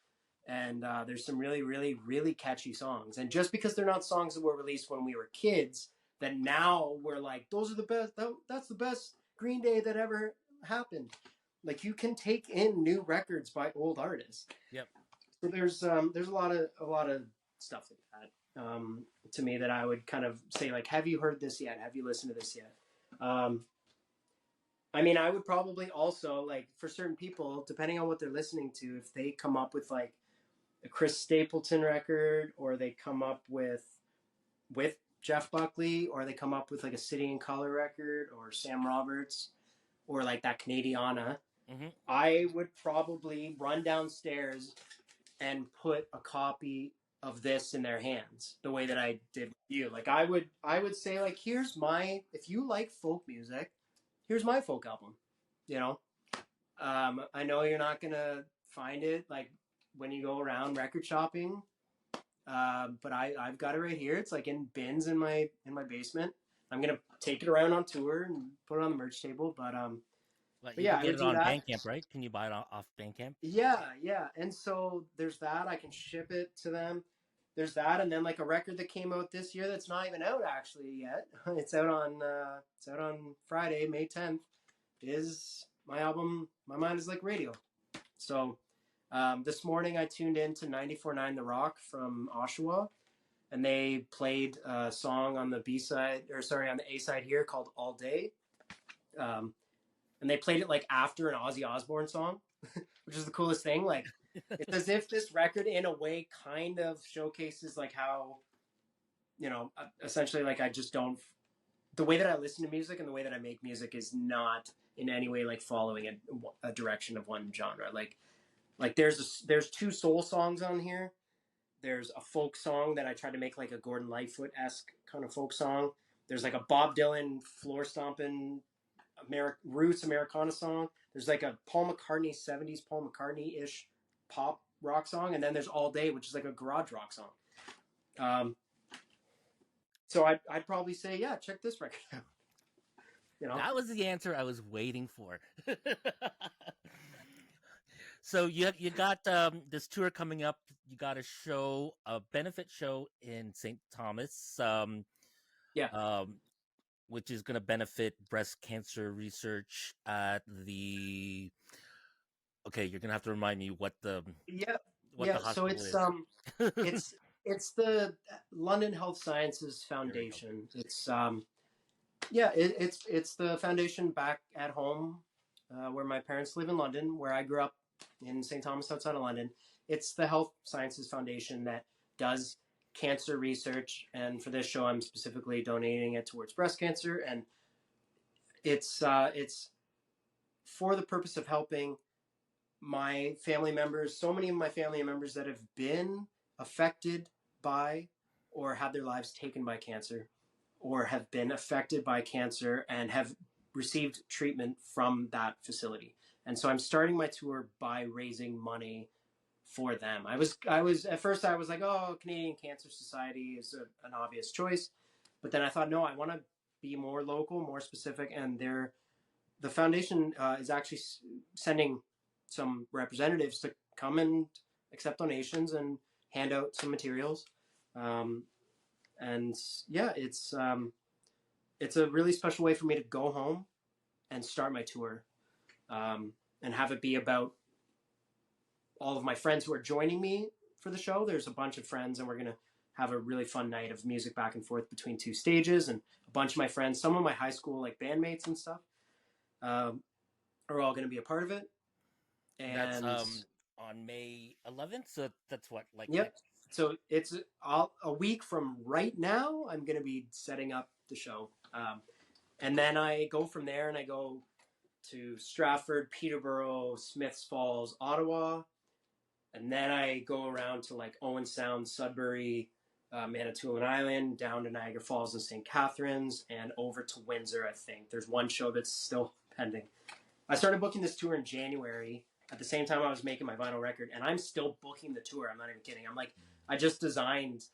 And there's some really, really, really catchy songs. And just because they're not songs that were released when we were kids, that now we're like, those are the best. That's the best Green Day that ever happened. Like you can take in new records by old artists. Yep. So there's a lot of stuff like that to me that I would kind of say like, have you heard this yet? Have you listened to this yet? I mean, I would probably also like for certain people, depending on what they're listening to, if they come up with like a Chris Stapleton record, or they come up with Jeff Buckley, or they come up with like a City in Color record, or Sam Roberts, or like that Canadiana, I would probably run downstairs and put a copy of this in their hands the way that I did with you. Like I would say like, here's my, if you like folk music, here's my folk album. I know you're not gonna find it like when you go around record shopping, but I've got it right here. It's like in bins in my basement. I'm gonna take it around on tour and put it on the merch table. But you yeah, can I get would it do on that. Bandcamp, right? Can you buy it off Bandcamp? Yeah. And so there's that. I can ship it to them. There's that, and then like a record that came out this year that's not even out actually yet. It's out on Friday, May 10th. Is my album My Mind Is Like Radio. So this morning I tuned in to 94.9 The Rock from Oshawa, and they played a song on the on the A side here called All Day. And they played it like after an Ozzy Osbourne song, which is the coolest thing. Like it's as if this record in a way kind of showcases like how, essentially like I just don't, the way that I listen to music and the way that I make music is not in any way like following a direction of one genre. Like there's two soul songs on here. There's a folk song that I tried to make like a Gordon Lightfoot-esque kind of folk song. There's like a Bob Dylan floor stomping roots Americana song. There's like a Paul McCartney 70s Paul McCartney-ish pop rock song, and then there's All Day, which is like a garage rock song. So I'd probably say, yeah, check this record out. That was the answer I was waiting for. So you got this tour coming up. You got a benefit show in St. Thomas. Yeah. Which is going to benefit breast cancer research at the. Okay, you're gonna have to remind me what the the hospital is. It's the London Health Sciences Foundation. It's it's the foundation back at home where my parents live in London, where I grew up in St. Thomas outside of London. It's the Health Sciences Foundation that does cancer research, and for this show I'm specifically donating it towards breast cancer, and it's for the purpose of helping my family members, so many of my family members that have been affected by or had their lives taken by cancer, or have been affected by cancer and have received treatment from that facility. And so I'm starting my tour by raising money for them. I was at first I was like, oh, Canadian Cancer Society is an obvious choice, but then I thought, no, I want to be more local, more specific, and the foundation is actually sending some representatives to come and accept donations and hand out some materials. And yeah, it's a really special way for me to go home and start my tour, and have it be about all of my friends who are joining me for the show. There's a bunch of friends, and we're going to have a really fun night of music back and forth between two stages. And a bunch of my friends, some of my high school like bandmates and stuff, are all going to be a part of it. And that's on May 11th. So that's what, like, yep. So it's a week from right now. I'm going to be setting up the show, and then I go from there, and I go to Stratford, Peterborough, Smiths Falls, Ottawa, and then I go around to like Owen Sound, Sudbury, Manitoulin Island, down to Niagara Falls and St. Catharines, and over to Windsor. I think there's one show that's still pending. I started booking this tour in January at the same time I was making my vinyl record, and I'm still booking the tour. I'm not even kidding. I'm like, I just redesigned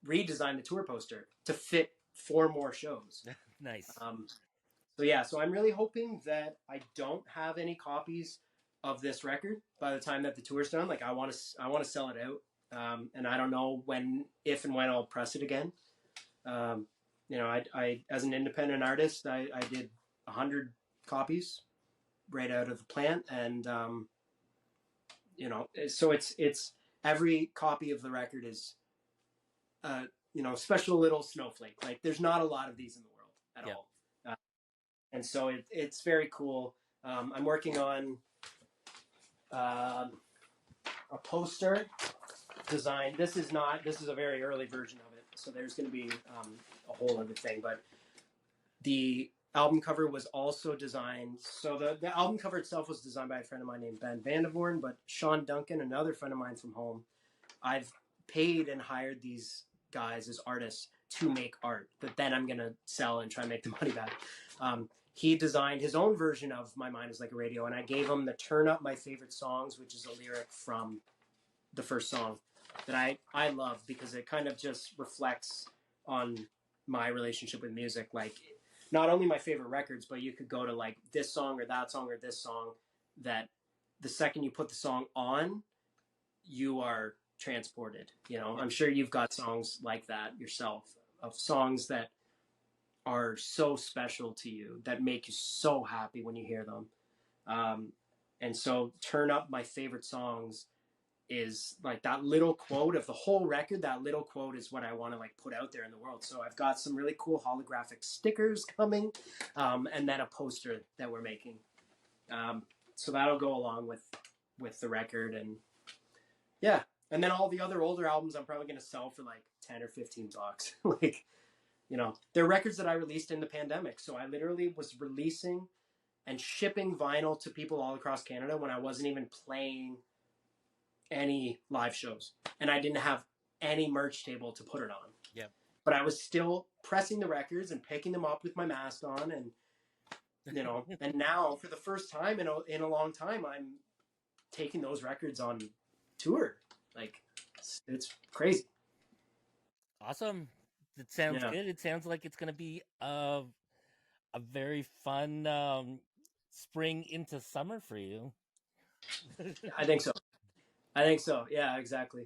the tour poster to fit 4 more shows. Nice. So yeah, so I'm really hoping that I don't have any copies of this record by the time that the tour's done. Like I want to sell it out, and I don't know if and when I'll press it again. I as an independent artist, I did 100 copies right out of the plant, and so it's every copy of the record is special little snowflake. Like there's not a lot of these in the world at all. And so it's very cool. I'm working on a poster design. This is a very early version of it, so there's going to be a whole other thing. But the album cover was also designed. So the album cover itself was designed by a friend of mine named Ben Vandevoorn, but Sean Duncan, another friend of mine from home, I've paid and hired these guys as artists to make art that then I'm going to sell and try and make the money back. He designed his own version of My Mind Is Like a Radio, and I gave him the Turn Up My Favorite Songs, which is a lyric from the first song that I love because it kind of just reflects on my relationship with music. Like, not only my favorite records, but you could go to like this song or that song or this song that the second you put the song on, you are transported. I'm sure you've got songs like that yourself, of songs that are so special to you, that make you so happy when you hear them. And so Turn Up My Favorite Songs is like that little quote of the whole record. That little quote is what I want to like put out there in the world. So I've got some really cool holographic stickers coming, and then a poster that we're making. So that'll go along with the record. And yeah. And then all the other older albums I'm probably going to sell for like 10 or 15 bucks. Like, they're records that I released in the pandemic. So I literally was releasing and shipping vinyl to people all across Canada when I wasn't even playing any live shows. And I didn't have any merch table to put it on. Yeah. But I was still pressing the records and picking them up with my mask on. And, and now for the first time in a long time, I'm taking those records on tour. Like, it's crazy. Awesome. It sounds good. It sounds like it's going to be a very fun spring into summer for you. I think so. Yeah, exactly.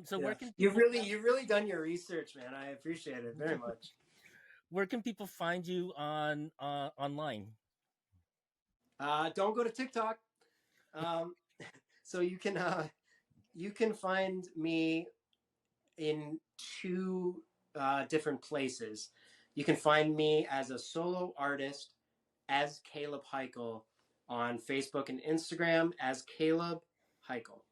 So where can you've really done your research, man. I appreciate it very much. Where can people find you online? Don't go to TikTok. So you can find me in 2 different places. You can find me as a solo artist as Kaleb Hikele on Facebook and Instagram as Kaleb Hikele.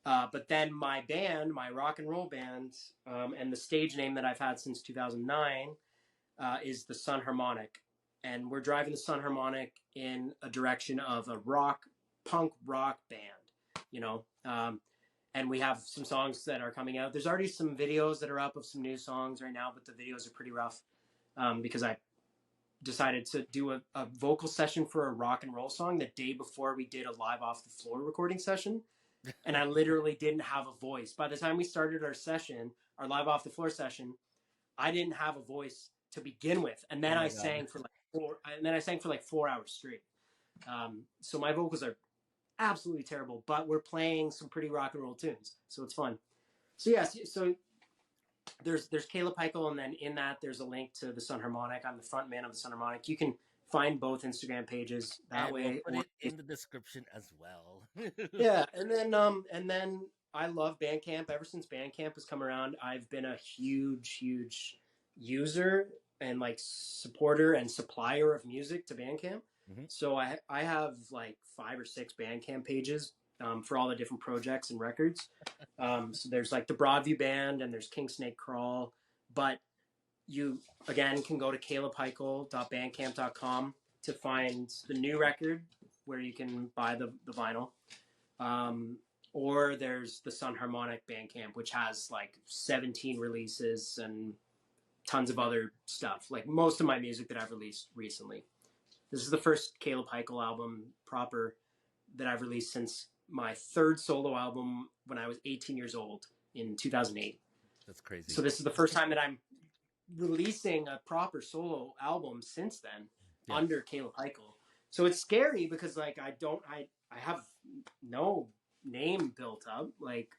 But then my band, my rock and roll band, and the stage name that I've had since 2009 is the Sun Harmonic. And we're driving the Sun Harmonic in a direction of a punk rock band, and we have some songs that are coming out. There's already some videos that are up of some new songs right now, but the videos are pretty rough because I decided to do a vocal session for a rock and roll song the day before we did a live off the floor recording session. And I literally didn't have a voice. By the time we started our live off the floor session, I didn't have a voice to begin with, and then I sang for like 4 hours straight. So my vocals are absolutely terrible, but we're playing some pretty rock and roll tunes, so it's fun. So yes, so there's Kaleb Hikele, and then in that there's a link to the Sun Harmonic. I'm the front man of the Sun Harmonic. You can find both Instagram pages that and way. we'll put it in the description as well. Yeah, and then I love Bandcamp. Ever since Bandcamp has come around, I've been a huge user and like supporter and supplier of music to Bandcamp. Mm-hmm. So I have like 5 or 6 Bandcamp pages for all the different projects and records. So there's like the Broadview Band and there's King Snake Crawl, but you again can go to kalebhikele.bandcamp.com to find the new record where you can buy the vinyl. Or there's the Sun Harmonic Bandcamp, which has like 17 releases and tons of other stuff, like most of my music that I've released recently. This is the first Kaleb Hikele album proper that I've released since my 3rd solo album when I was 18 years old in 2008. That's crazy. So this is the first time that I'm releasing a proper solo album since then, under Kaleb Hikele. So it's scary because like I have no name built up, like,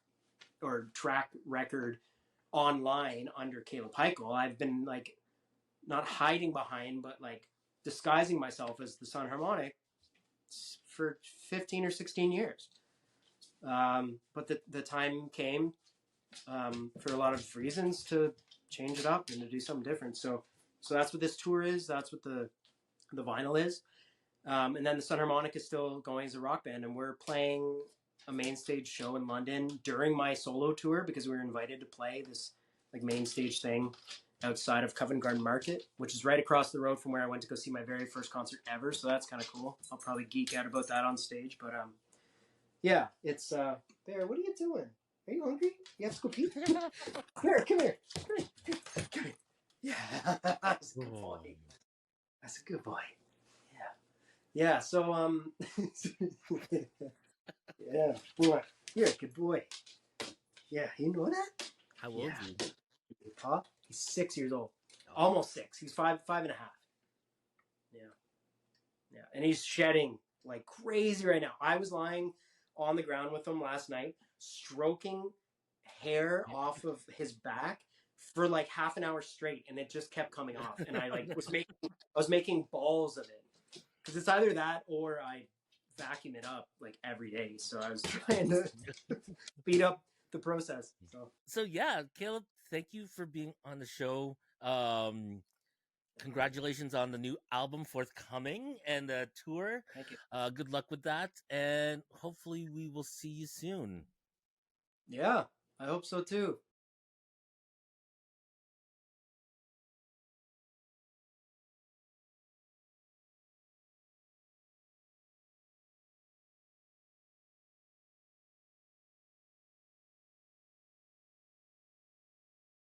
or track record online under Kaleb Hikele. I've been like not hiding behind, but like disguising myself as the Sun Harmonic for 15 or 16 years. But the time came for a lot of reasons to change it up and to do something different. So that's what this tour is. That's what the vinyl is. And then the Sun Harmonic is still going as a rock band, and we're playing a main stage show in London during my solo tour because we were invited to play this like main stage thing outside of Covent Garden Market, which is right across the road from where I went to go see my very first concert ever. So that's kind of cool. I'll probably geek out about that on stage, but yeah, it's Bear, what are you doing? Are you hungry? You have to go pee? Bear, come here. Come here. Yeah, that's a good boy. That's a good boy. Yeah, so yeah, boy. You're a good boy. Yeah, you know that? How old are you? Pop? He's 6 years old. Oh. Almost 6. He's 5.5. Yeah. And he's shedding like crazy right now. I was lying on the ground with him last night, stroking hair off of his back for like half an hour straight, and it just kept coming off. And I like was making balls of it. Because it's either that or I vacuum it up like every day. So I was trying to speed up the process. So yeah, Kaleb, thank you for being on the show. Congratulations on the new album forthcoming and the tour. Thank you. Good luck with that, and hopefully we will see you soon. Yeah, I hope so too.